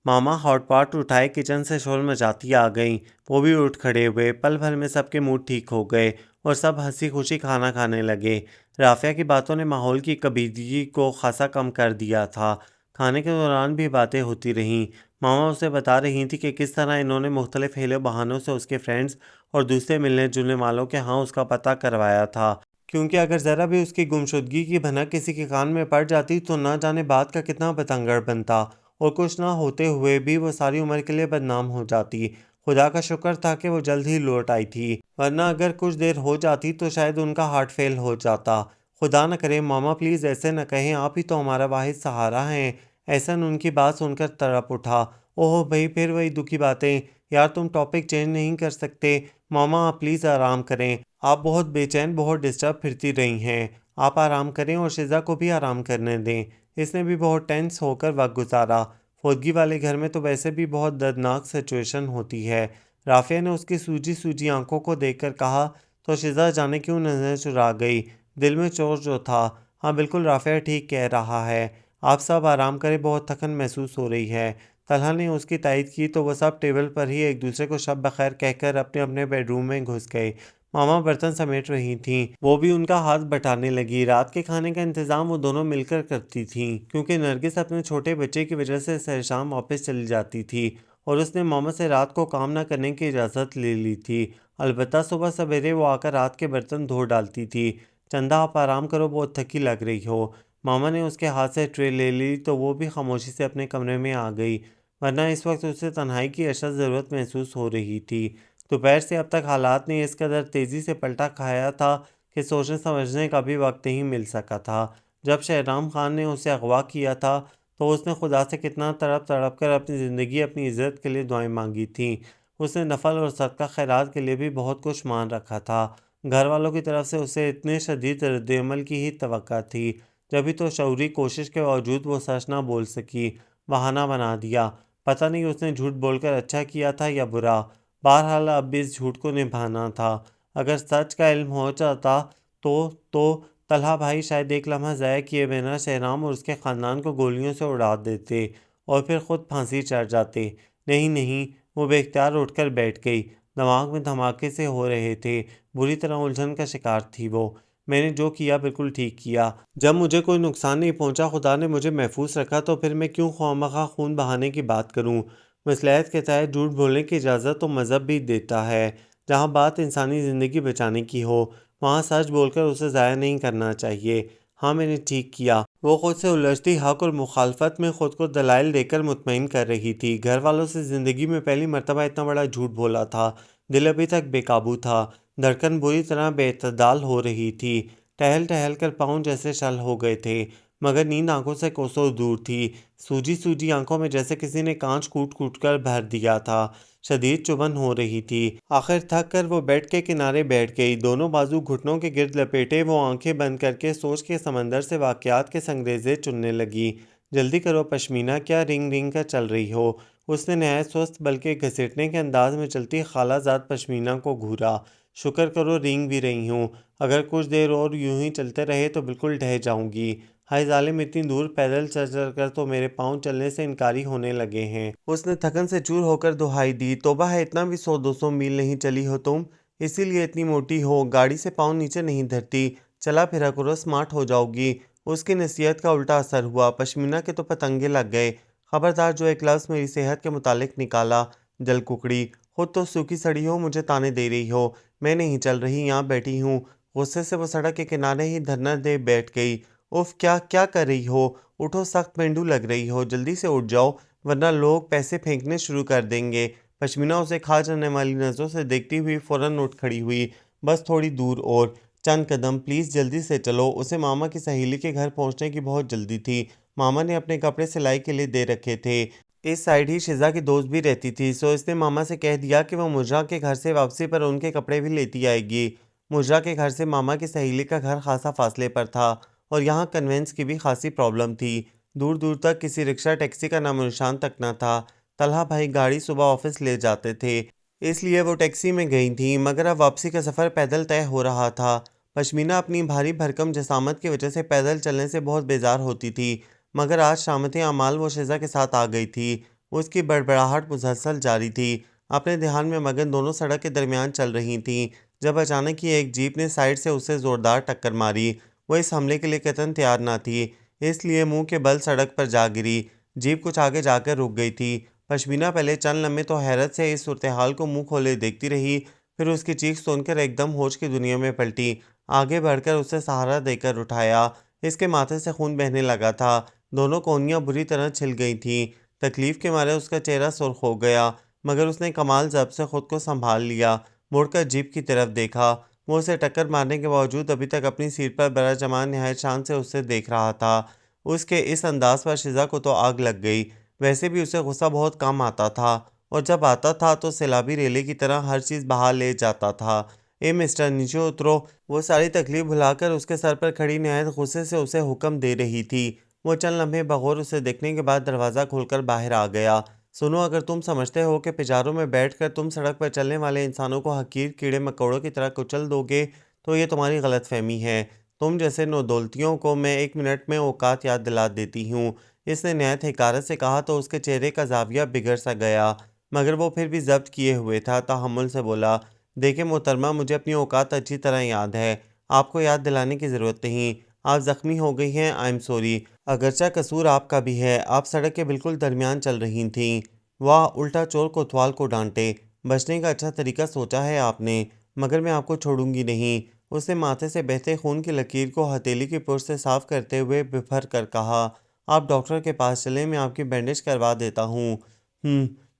ماما ہاٹ پاٹ اٹھائے کچن سے شور مچاتی آ گئیں۔ وہ بھی اٹھ کھڑے ہوئے، پل بھر میں سب کے موڈ ٹھیک ہو گئے اور سب ہنسی خوشی کھانا کھانے لگے۔ رافعہ کی باتوں نے ماحول کی کبیدگی کو خاصا کم کر دیا تھا۔ کھانے کے دوران بھی باتیں ہوتی رہیں۔ ماما اسے بتا رہی تھی کہ کس طرح انہوں نے مختلف ہیلے بہانوں سے اس کے فرینڈز اور دوسرے ملنے جلنے والوں کے ہاں اس کا پتہ کروایا تھا، کیونکہ اگر ذرا بھی اس کی گمشدگی کی بھنک کسی کے کان میں پڑ جاتی تو نہ جانے بات کا کتنا بتنگڑ بنتا اور کچھ نہ ہوتے ہوئے بھی وہ ساری عمر کے لیے بدنام ہو جاتی۔ خدا کا شکر تھا کہ وہ جلد ہی لوٹ آئی تھی، ورنہ اگر کچھ دیر ہو جاتی تو شاید ان کا ہارٹ فیل ہو جاتا۔ خدا نہ کرے ماما پلیز ایسے نہ کہیں، آپ ہی تو ہمارا واحد سہارا ہیں۔ احسن ان کی بات سن کر تڑپ اٹھا۔ اوہ بھائی پھر وہی دکھی باتیں، یار تم ٹاپک چینج نہیں کر سکتے؟ ماما آپ پلیز آرام کریں، آپ بہت بے چین، بہت ڈسٹرب پھرتی رہی ہیں، آپ آرام کریں اور شزا کو بھی آرام کرنے دیں۔ اس نے بھی بہت ٹینس ہو کر وقت گزارا۔ فوتگی والے گھر میں تو ویسے بھی بہت دردناک سچویشن ہوتی ہے۔ رافعہ نے اس کی سوجی سوجی آنکھوں کو دیکھ کر کہا تو شزا جانے کیوں نظر چرا گئی۔ دل میں چور جو تھا، ہاں بالکل رافعہ ٹھیک کہہ رہا ہے، آپ سب آرام کریں، بہت تھکن محسوس ہو رہی ہے۔ طلحہ نے اس کی تائید کی تو وہ سب ٹیبل پر ہی ایک دوسرے کو شب بخیر کہہ کر اپنے اپنے بیڈ روم میں گھس گئے۔ ماما برتن سمیٹ رہی تھیں، وہ بھی ان کا ہاتھ بٹانے لگی۔ رات کے کھانے کا انتظام وہ دونوں مل کر کرتی تھیں، کیونکہ نرگس اپنے چھوٹے بچے کی وجہ سے سحر شام واپس چلی جاتی تھی اور اس نے ماما سے رات کو کام نہ کرنے کی اجازت لے لی تھی۔ البتہ صبح سویرے وہ آ کر رات کے برتن دھو ڈالتی تھی۔ چندہ آپ آرام کرو، بہت تھکی لگ رہی ہو۔ ماما نے اس کے ہاتھ سے ٹرے لے لی تو وہ بھی خاموشی سے اپنے کمرے میں آ گئی، ورنہ اس وقت اسے تنہائی کی اشد ضرورت محسوس ہو رہی تھی۔ دوپہر سے اب تک حالات نے اس قدر تیزی سے پلٹا کھایا تھا کہ سوچنے سمجھنے کا بھی وقت نہیں مل سکا تھا۔ جب شہرام خان نے اسے اغوا کیا تھا تو اس نے خدا سے کتنا تڑپ تڑپ کر اپنی زندگی، اپنی عزت کے لیے دعائیں مانگی تھیں۔ اس نے نفل اور صدقہ خیرات کے لیے بھی بہت کچھ مان رکھا تھا۔ گھر والوں کی طرف سے اسے اتنے شدید رد عمل کی ہی توقع تھی، جبھی تو شعوری کوشش کے باوجود وہ سچ نہ بول سکی، بہانہ بنا دیا۔ پتہ نہیں اس نے جھوٹ بول کر اچھا کیا تھا یا برا، بہرحال اب بھی اس جھوٹ کو نبھانا تھا۔ اگر سچ کا علم ہو جاتا تو طلحہ بھائی شاید ایک لمحہ ضائع کیے بنا شہرام اور اس کے خاندان کو گولیوں سے اڑا دیتے اور پھر خود پھانسی چڑھ جاتے۔ نہیں نہیں، وہ بے اختیار اٹھ کر بیٹھ گئی۔ دماغ میں دھماکے سے ہو رہے تھے، بری طرح الجھن کا شکار تھی وہ۔ میں نے جو کیا بالکل ٹھیک کیا۔ جب مجھے کوئی نقصان نہیں پہنچا، خدا نے مجھے محفوظ رکھا، تو پھر میں کیوں خواہ مخواہ خون بہانے کی بات کروں۔ مصلحت کے تحت جھوٹ بولنے کی اجازت تو مذہب بھی دیتا ہے۔ جہاں بات انسانی زندگی بچانے کی ہو، وہاں سچ بول کر اسے ضائع نہیں کرنا چاہیے۔ ہاں میں نے ٹھیک کیا۔ وہ خود سے الجھتی حق اور مخالفت میں خود کو دلائل دے کر مطمئن کر رہی تھی۔ گھر والوں سے زندگی میں پہلی مرتبہ اتنا بڑا جھوٹ بولا تھا۔ دل ابھی تک بے قابو تھا، دھڑکن بری طرح بے اعتدال ہو رہی تھی، ٹہل ٹہل کر پاؤں جیسے شل ہو گئے تھے، مگر نیند آنکھوں سے کوسوں دور تھی۔ سوجی سوجی آنکھوں میں جیسے کسی نے کانچ کوٹ کوٹ کر بھر دیا تھا، شدید چبھن ہو رہی تھی۔ آخر تھک کر وہ بیڈ کے کنارے بیٹھ گئی، دونوں بازو گھٹنوں کے گرد لپیٹے وہ آنکھیں بند کر کے سوچ کے سمندر سے واقعات کے سنگریزے چننے لگی۔ جلدی کرو پشمینہ، کیا رنگ رنگ کر چل رہی ہو؟ اس نے نہایت سست بلکہ گھسیٹنے کے انداز میں چلتی خالہ زاد پشمینہ کو گھورا۔ شکر کرو رینگ بھی رہی ہوں، اگر کچھ دیر اور یوں ہی چلتے رہے تو بالکل ڈھہ جاؤں گی۔ ہائے ظالم، اتنی دور پیدل چل چل کر تو میرے پاؤں چلنے سے انکاری ہونے لگے ہیں۔ اس نے تھکن سے چور ہو کر دہائی دی، توبہ ہے اتنا بھی 100-200 میل نہیں چلی ہو تم، اسی لیے اتنی موٹی ہو، گاڑی سے پاؤں نیچے نہیں دھرتی، چلا پھرا کرو، سمارٹ ہو جاؤ گی۔ اس کی نصیحت کا الٹا اثر ہوا، پشمینہ کے تو پتنگے لگ گئے۔ خبردار جو ایک لفظ میری صحت کے متعلق نکالا، جل ککڑی، خود تو سوکھی سڑی ہو، مجھے تانے دے رہی ہو۔ میں نہیں چل رہی، یہاں بیٹھی ہوں۔ غصے سے وہ سڑک کے کنارے ہی دھرنا دے بیٹھ گئی۔ اف، کیا کر رہی ہو؟ اٹھو، سخت مینڈو لگ رہی ہو، جلدی سے اٹھ جاؤ ورنہ لوگ پیسے پھینکنے شروع کر دیں گے۔ پشمینہ اسے کھا جانے والی نظروں سے دیکھتی ہوئی فوراً اٹھ کھڑی ہوئی۔ بس تھوڑی دور اور، چند قدم، پلیز جلدی سے چلو۔ اسے ماما کی سہیلی کے گھر پہنچنے کی بہت جلدی تھی۔ ماما نے اپنے کپڑے سلائی کے لیے دے رکھے تھے۔ اس سائیڈ ہی شزا کی دوست بھی رہتی تھی، سو اس نے ماما سے کہہ دیا کہ وہ مجرا کے گھر سے واپسی پر ان کے کپڑے بھی لیتی آئے گی۔ مجرا کے گھر سے ماما کی سہیلی کا گھر خاصا فاصلے پر تھا اور یہاں کنوینس کی بھی خاصی پرابلم تھی۔ دور دور تک کسی رکشہ ٹیکسی کا نام و نشان تک نہ تھا۔ طلحہ بھائی گاڑی صبح آفس لے جاتے تھے، اس لیے وہ ٹیکسی میں گئی تھیں، مگر اب واپسی کا سفر پیدل طے ہو رہا تھا۔ پشمینہ اپنی بھاری بھرکم جسامت کی وجہ سے پیدل چلنے سے بہت بیزار ہوتی تھی، مگر آج شامت اعمال وہ شزا کے ساتھ آ گئی تھی۔ اس کی بڑبڑاہٹ مسلسل جاری تھی، اپنے دھیان میں مگن دونوں سڑک کے درمیان چل رہی تھیں، جب اچانک ہی ایک جیپ نے سائیڈ سے اسے زوردار ٹکر ماری۔ وہ اس حملے کے لیے قطعاً تیار نہ تھی، اس لیے منہ کے بل سڑک پر جا گری۔ جیپ کچھ آگے جا کر رک گئی تھی۔ پشمینہ پہلے چند لمحے تو حیرت سے اس صورتحال کو منہ کھولے دیکھتی رہی، پھر اس کی چیخ سن کر ایک دم ہوش کی دنیا میں پلٹی، آگے بڑھ کر اسے سہارا دے کر اٹھایا۔ اس کے ماتھے سے خون بہنے لگا تھا، دونوں کونیاں بری طرح چھل گئی تھیں، تکلیف کے مارے اس کا چہرہ سرخ ہو گیا، مگر اس نے کمال ضبط سے خود کو سنبھال لیا۔ مڑ کر جیپ کی طرف دیکھا، وہ اسے ٹکر مارنے کے باوجود ابھی تک اپنی سیٹ پر براجمان نہایت شان سے اسے دیکھ رہا تھا۔ اس کے اس انداز پر شزا کو تو آگ لگ گئی۔ ویسے بھی اسے غصہ بہت کم آتا تھا، اور جب آتا تھا تو سیلابی ریلے کی طرح ہر چیز بہا لے جاتا تھا۔ اے مسٹر نیچے اترو۔ وہ ساری تکلیف بھلا کر اس کے سر پر کھڑی نہایت غصے سے اسے حکم دے رہی تھی۔ وہ چند لمحے بغور اسے دیکھنے کے بعد دروازہ کھول کر باہر آ گیا۔ سنو، اگر تم سمجھتے ہو کہ پجاروں میں بیٹھ کر تم سڑک پر چلنے والے انسانوں کو حقیر کیڑے مکوڑوں کی طرح کچل دو گے تو یہ تمہاری غلط فہمی ہے۔ تم جیسے نودولتیوں کو میں 1 منٹ میں اوقات یاد دلا دیتی ہوں۔ اس نے نہایت حقارت سے کہا تو اس کے چہرے کا زاویہ بگڑ سا گیا، مگر وہ پھر بھی ضبط کیے ہوئے تھا، تحمل سے بولا، دیکھیں محترمہ، مجھے اپنی اوقات اچھی طرح یاد ہے، آپ کو یاد دلانے کی ضرورت نہیں۔ آپ زخمی ہو گئی ہیں، آئی ایم سوری، اگرچہ قصور آپ کا بھی ہے، آپ سڑک کے بالکل درمیان چل رہی تھیں۔ واہ، الٹا چور کوتوال کو ڈانٹے، بچنے کا اچھا طریقہ سوچا ہے آپ نے، مگر میں آپ کو چھوڑوں گی نہیں۔ اس نے ماتھے سے بہتے خون کی لکیر کو ہتھیلی کی پشت سے صاف کرتے ہوئے بپھر کر کہا، آپ ڈاکٹر کے پاس چلیں، میں آپ کی بینڈیج کروا دیتا ہوں۔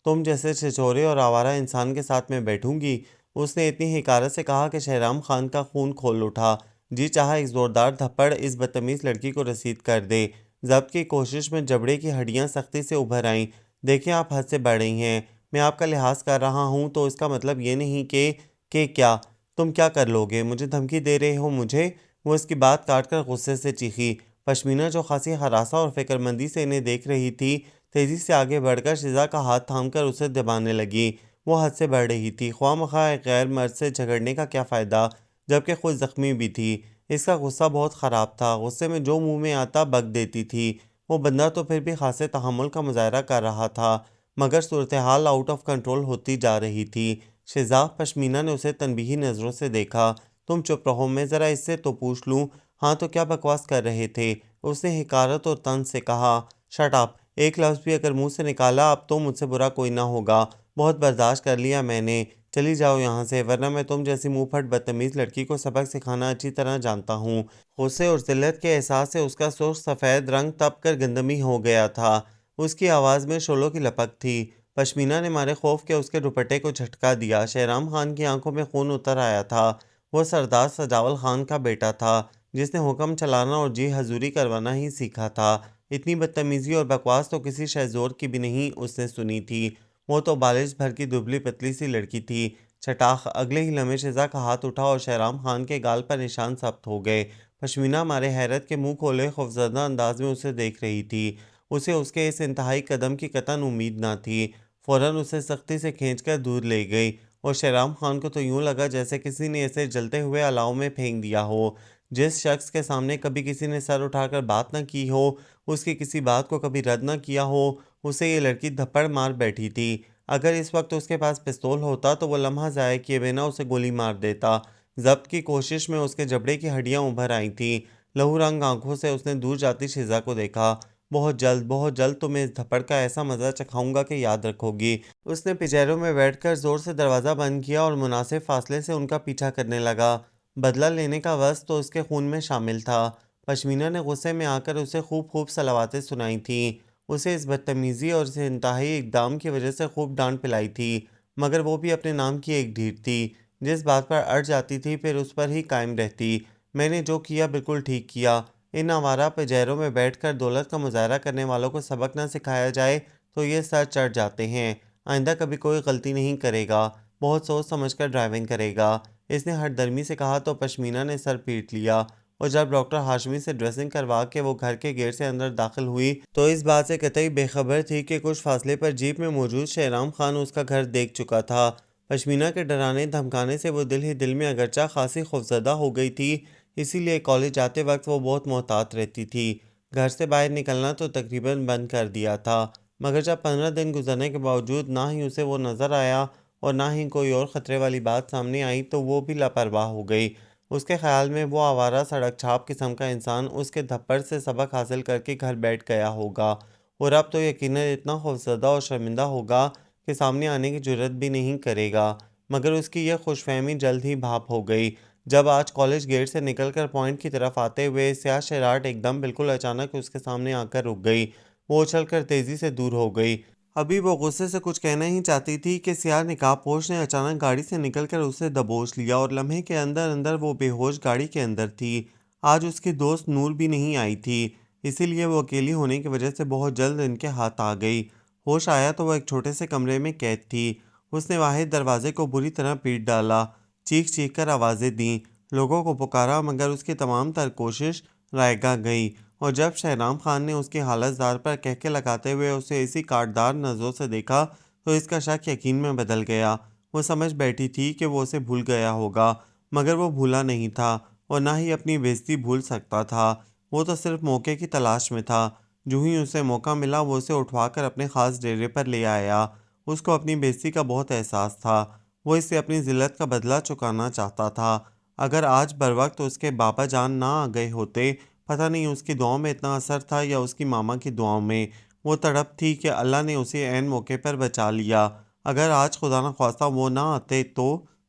تم جیسے چھچورے اور آوارہ انسان کے ساتھ میں بیٹھوں گی؟ اس نے اتنی حقارت سے کہا کہ شہرام خان کا خون کھول اٹھا۔ جی چاہا ایک زوردار دھپڑ اس بدتمیز لڑکی کو رسید کر دے۔ ضبط کی کوشش میں جبڑے کی ہڈیاں سختی سے ابھر آئیں۔ دیکھیں، آپ حد سے بڑھ رہی ہیں، میں آپ کا لحاظ کر رہا ہوں تو اس کا مطلب یہ نہیں کہ کیا تم کیا کر لو گے؟ مجھے دھمکی دے رہے ہو مجھے؟ وہ اس کی بات کاٹ کر غصے سے چیخی۔ پشمینہ جو خاصی ہراساں اور فکر مندی سے انہیں دیکھ رہی تھی، تیزی سے آگے بڑھ کر شزا کا ہاتھ تھام کر اسے دبانے لگی۔ وہ حد سے بڑھ رہی تھی، خواہ مخواہ ایک غیر مرد سے جھگڑنے کا کیا فائدہ، جبکہ خود زخمی بھی تھی۔ اس کا غصہ بہت خراب تھا، غصے میں جو منہ میں آتا بک دیتی تھی۔ وہ بندہ تو پھر بھی خاصے تحمل کا مظاہرہ کر رہا تھا، مگر صورتحال آؤٹ آف کنٹرول ہوتی جا رہی تھی۔ شزا، پشمینہ نے اسے تنبیہی نظروں سے دیکھا۔ تم چپ رہو، میں ذرا اس سے تو پوچھ لوں، ہاں تو کیا بکواس کر رہے تھے؟ اس نے حقارت اور طنز سے کہا، شٹ اپ، ایک لفظ بھی اگر منہ سے نکالا اب تو مجھ سے برا کوئی نہ ہوگا، بہت برداشت کر لیا میں نے، چلی جاؤ یہاں سے، ورنہ میں تم جیسی منہ پھٹ بدتمیز لڑکی کو سبق سکھانا اچھی طرح جانتا ہوں۔ غصے اور ذلت کے احساس سے اس کا سرخ سفید رنگ تپ کر گندمی ہو گیا تھا۔ اس کی آواز میں شعلوں کی لپک تھی۔ پشمینہ نے مارے خوف کے اس کے دوپٹے کو جھٹکا دیا۔ شہرام خان کی آنکھوں میں خون اتر آیا تھا۔ وہ سردار سجاول خان کا بیٹا تھا، جس نے حکم چلانا اور جی حضوری کروانا ہی سیکھا تھا۔ اتنی بدتمیزی اور بکواس تو کسی شہزور کی بھی نہیں اس نے سنی تھی۔ وہ تو بالش بھر کی دبلی پتلی سی لڑکی تھی۔ چٹاخ! اگلے ہی لمحے شزا کا ہاتھ اٹھا اور شہرام خان کے گال پر نشان ثبت ہو گئے۔ پشمینہ مارے حیرت کے منہ کھولے خوفزدہ انداز میں اسے دیکھ رہی تھی۔ اسے اس کے اس انتہائی قدم کی قطعاً امید نہ تھی۔ فوراً اسے سختی سے کھینچ کر دور لے گئی، اور شہرام خان کو تو یوں لگا جیسے کسی نے اسے جلتے ہوئے الاؤ میں پھینک دیا ہو۔ جس شخص کے سامنے کبھی کسی نے سر اٹھا کر بات نہ کی ہو، اس کی کسی بات کو کبھی رد نہ کیا ہو، اسے یہ لڑکی دھپڑ مار بیٹھی تھی۔ اگر اس وقت اس کے پاس پستول ہوتا تو وہ لمحہ ضائع کیے بنا اسے گولی مار دیتا۔ ضبط کی کوشش میں اس کے جبڑے کی ہڈیاں ابھر آئی تھیں۔ لہو رنگ آنکھوں سے اس نے دور جاتی شزا کو دیکھا۔ بہت جلد تمہیں اس دھپڑ کا ایسا مزہ چکھاؤں گا کہ یاد رکھو گی۔ اس نے پجیروں میں بیٹھ کر زور سے دروازہ بند کیا اور مناسب فاصلے سے ان کا پیچھا کرنے لگا۔ بدلہ لینے کا وصف تو اس کے خون میں شامل تھا۔ پشمینہ نے غصے میں آ کر اسے خوب صلواتیں سنائی تھیں۔ اسے اس بدتمیزی اور اس انتہائی اقدام کی وجہ سے خوب ڈانٹ پلائی تھی، مگر وہ بھی اپنے نام کی ایک ڈھیٹ تھی۔ جس بات پر اڑ جاتی تھی پھر اس پر ہی قائم رہتی۔ میں نے جو کیا بالکل ٹھیک کیا۔ ان آوارہ پجیروں میں بیٹھ کر دولت کا مظاہرہ کرنے والوں کو سبق نہ سکھایا جائے تو یہ سر چڑھ جاتے ہیں۔ آئندہ کبھی کوئی غلطی نہیں کرے گا، بہت سوچ سمجھ کر ڈرائیونگ کرے گا۔ اس نے ہٹ درمی سے کہا تو پشمینہ نے سر پیٹ لیا، اور جب ڈاکٹر ہاشمی سے ڈریسنگ کروا کے وہ گھر کے گیٹ سے اندر داخل ہوئی تو اس بات سے قطعی بے خبر تھی کہ کچھ فاصلے پر جیپ میں موجود شہرام خان اس کا گھر دیکھ چکا تھا۔ پشمینہ کے ڈرانے دھمکانے سے وہ دل ہی دل میں اگرچہ خاصی خوفزدہ ہو گئی تھی، اسی لیے کالج جاتے وقت وہ بہت محتاط رہتی تھی۔ گھر سے باہر نکلنا تو تقریباً بند کر دیا تھا، مگر جب 15 دن گزرنے کے باوجود نہ ہی اسے وہ نظر آیا اور نہ ہی کوئی اور خطرے والی بات سامنے آئی تو وہ بھی لاپرواہ ہو گئی۔ اس کے خیال میں وہ آوارہ سڑک چھاپ قسم کا انسان اس کے دھپڑ سے سبق حاصل کر کے گھر بیٹھ گیا ہوگا، اور اب تو یقیناً اتنا خوفزدہ اور شرمندہ ہوگا کہ سامنے آنے کی جرات بھی نہیں کرے گا۔ مگر اس کی یہ خوش فہمی جلد ہی بھاپ ہو گئی، جب آج کالج گیٹ سے نکل کر پوائنٹ کی طرف آتے ہوئے سیاہ شراٹ ایک دم بالکل اچانک اس کے سامنے آ کر رک گئی۔ وہ اچھل کر تیزی سے دور ہو گئی۔ ابھی وہ غصے سے کچھ کہنا ہی چاہتی تھی کہ سیاہ نقاب پوش نے اچانک گاڑی سے نکل کر اسے دبوچ لیا، اور لمحے کے اندر اندر وہ بے ہوش گاڑی کے اندر تھی۔ آج اس کی دوست نور بھی نہیں آئی تھی، اسی لیے وہ اکیلی ہونے کی وجہ سے بہت جلد ان کے ہاتھ آ گئی۔ ہوش آیا تو وہ ایک چھوٹے سے کمرے میں قید تھی۔ اس نے واحد دروازے کو بری طرح پیٹ ڈالا۔ چیخ چیخ کر آوازیں دیں، لوگوں کو پکارا، مگر اس کی تمام تر کوشش رائے گاہ گئی۔ اور جب شہرام خان نے اس کی حالت زار پر کہکے لگاتے ہوئے اسے اسی کاٹدار نظروں سے دیکھا تو اس کا شک یقین میں بدل گیا۔ وہ سمجھ بیٹھی تھی کہ وہ اسے بھول گیا ہوگا، مگر وہ بھولا نہیں تھا اور نہ ہی اپنی بےعزتی بھول سکتا تھا۔ وہ تو صرف موقع کی تلاش میں تھا۔ جو ہی اسے موقع ملا وہ اسے اٹھوا کر اپنے خاص ڈیرے پر لے آیا۔ اس کو اپنی بےعزتی کا بہت احساس تھا۔ وہ اس سے اپنی ذلت کا بدلہ چکانا چاہتا تھا۔ اگر آج بروقت اس کے بابا جان نہ آ گئے ہوتے، پتہ نہیں اس کی دعاؤں میں اتنا اثر تھا یا اس کی ماما کی دعاؤں میں۔ وہ تڑپ تھی کہ اللہ نے اسے عین موقع پر بچا لیا۔ اگر آج خدا نخواستہ وہ نہ آتے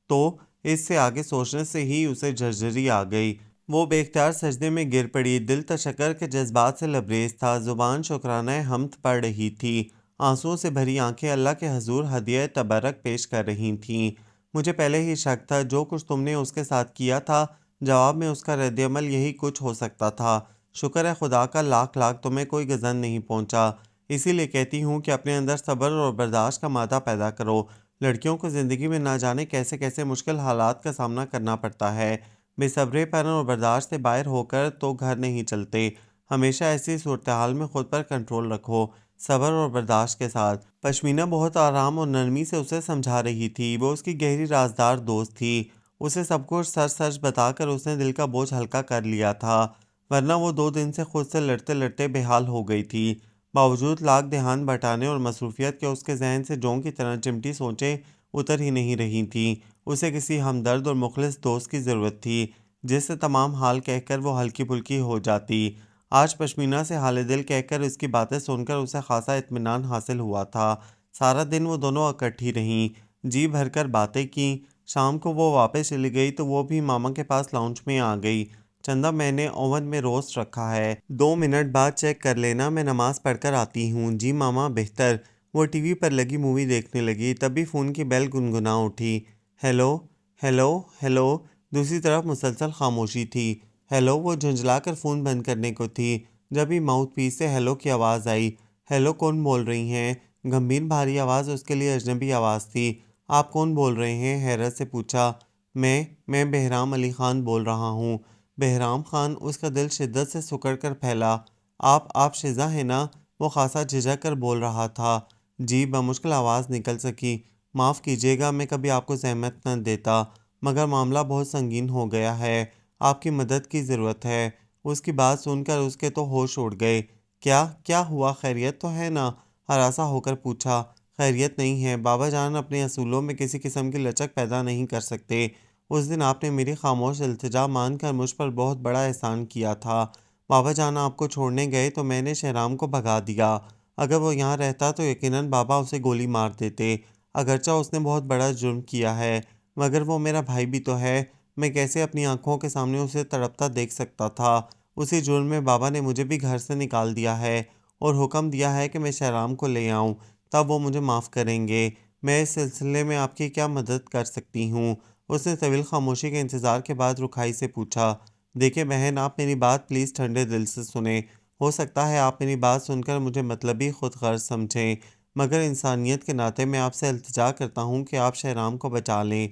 تو اس سے آگے سوچنے سے ہی اسے جھرجھری آ گئی۔ وہ بے اختیار سجدے میں گر پڑی، دل تشکر کے جذبات سے لبریز تھا، زبان شکرانہ حمد پڑھ رہی تھی، آنسوؤں سے بھری آنکھیں اللہ کے حضور ہدیہ تبرک پیش کر رہی تھیں۔ مجھے پہلے ہی شک تھا جو کچھ تم نے اس کے ساتھ کیا تھا، جواب میں اس کا رد عمل یہی کچھ ہو سکتا تھا۔ شکر ہے خدا کا لاکھ لاکھ تمہیں کوئی غضن نہیں پہنچا۔ اسی لیے کہتی ہوں کہ اپنے اندر صبر اور برداشت کا مادہ پیدا کرو۔ لڑکیوں کو زندگی میں نہ جانے کیسے کیسے مشکل حالات کا سامنا کرنا پڑتا ہے۔ بے صبری پن اور برداشت سے باہر ہو کر تو گھر نہیں چلتے۔ ہمیشہ ایسی صورتحال میں خود پر کنٹرول رکھو، صبر اور برداشت کے ساتھ۔ پشمینہ بہت آرام اور نرمی سے اسے سمجھا رہی تھی۔ وہ اس کی گہری رازدار دوست تھی۔ اسے سب کچھ سچ سچ بتا کر اس نے دل کا بوجھ ہلکا کر لیا تھا، ورنہ وہ 2 دن سے خود سے لڑتے لڑتے بے حال ہو گئی تھی۔ باوجود لاکھ دھیان بٹانے اور مصروفیت کے اس کے ذہن سے جوں کی طرح چمٹی سوچیں اتر ہی نہیں رہی تھیں۔ اسے کسی ہمدرد اور مخلص دوست کی ضرورت تھی جس سے تمام حال کہہ کر وہ ہلکی پھلکی ہو جاتی۔ آج پشمینہ سے حال دل کہہ کر اس کی باتیں سن کر اسے خاصا اطمینان حاصل ہوا تھا۔ سارا دن وہ دونوں اکٹھی رہیں، جی بھر کر باتیں کیں۔ شام کو وہ واپس چلی گئی تو وہ بھی ماما کے پاس لاؤنج میں آ گئی۔ چندہ میں نے اوون میں روسٹ رکھا ہے، 2 منٹ بعد چیک کر لینا، میں نماز پڑھ کر آتی ہوں۔ جی ماما بہتر۔ وہ ٹی وی پر لگی مووی دیکھنے لگی، تبھی فون کی بیل گنگنا اٹھی۔ ہیلو ہیلو ہیلو، دوسری طرف مسلسل خاموشی تھی۔ ہیلو، وہ جھنجھلا کر فون بند کرنے کو تھی، جب ہی ماؤتھ پیس سے ہیلو کی آواز آئی۔ ہیلو، کون بول رہی ہیں؟ گمبھیر بھاری آواز اس کے لیے اجنبی آواز تھی۔ آپ کون بول رہے ہیں؟ حیرت سے پوچھا۔ میں بہرام علی خان بول رہا ہوں۔ بہرام خان؟ اس کا دل شدت سے سکڑ کر پھیلا۔ آپ شیزا ہیں نا؟ وہ خاصا جھجک کر بول رہا تھا۔ جی، بمشکل آواز نکل سکی۔ معاف کیجیے گا، میں کبھی آپ کو زحمت نہ دیتا، مگر معاملہ بہت سنگین ہو گیا ہے، آپ کی مدد کی ضرورت ہے۔ اس کی بات سن کر اس کے تو ہوش اڑ گئے۔ کیا ہوا؟ خیریت تو ہے نا؟ ہراساں ہو کر پوچھا۔ خیریت نہیں ہے، بابا جان اپنے اصولوں میں کسی قسم کی لچک پیدا نہیں کر سکتے۔ اس دن آپ نے میری خاموش التجا مان کر مجھ پر بہت بڑا احسان کیا تھا۔ بابا جان آپ کو چھوڑنے گئے تو میں نے شہرام کو بھگا دیا۔ اگر وہ یہاں رہتا تو یقیناً بابا اسے گولی مار دیتے۔ اگرچہ اس نے بہت بڑا جرم کیا ہے، مگر وہ میرا بھائی بھی تو ہے۔ میں کیسے اپنی آنکھوں کے سامنے اسے تڑپتا دیکھ سکتا تھا؟ اسی جرم میں بابا نے مجھے بھی گھر سے نکال دیا ہے اور حکم دیا ہے کہ میں شہرام کو لے آؤں، تب وہ مجھے معاف کریں گے۔ میں اس سلسلے میں آپ کی کیا مدد کر سکتی ہوں؟ اس نے طویل خاموشی کے انتظار کے بعد رکھائی سے پوچھا۔ دیکھیں بہن، آپ میری بات پلیز ٹھنڈے دل سے سنیں۔ ہو سکتا ہے آپ میری بات سن کر مجھے مطلبی خود غرض سمجھیں، مگر انسانیت کے ناطے میں آپ سے التجا کرتا ہوں کہ آپ شہرام کو بچا لیں۔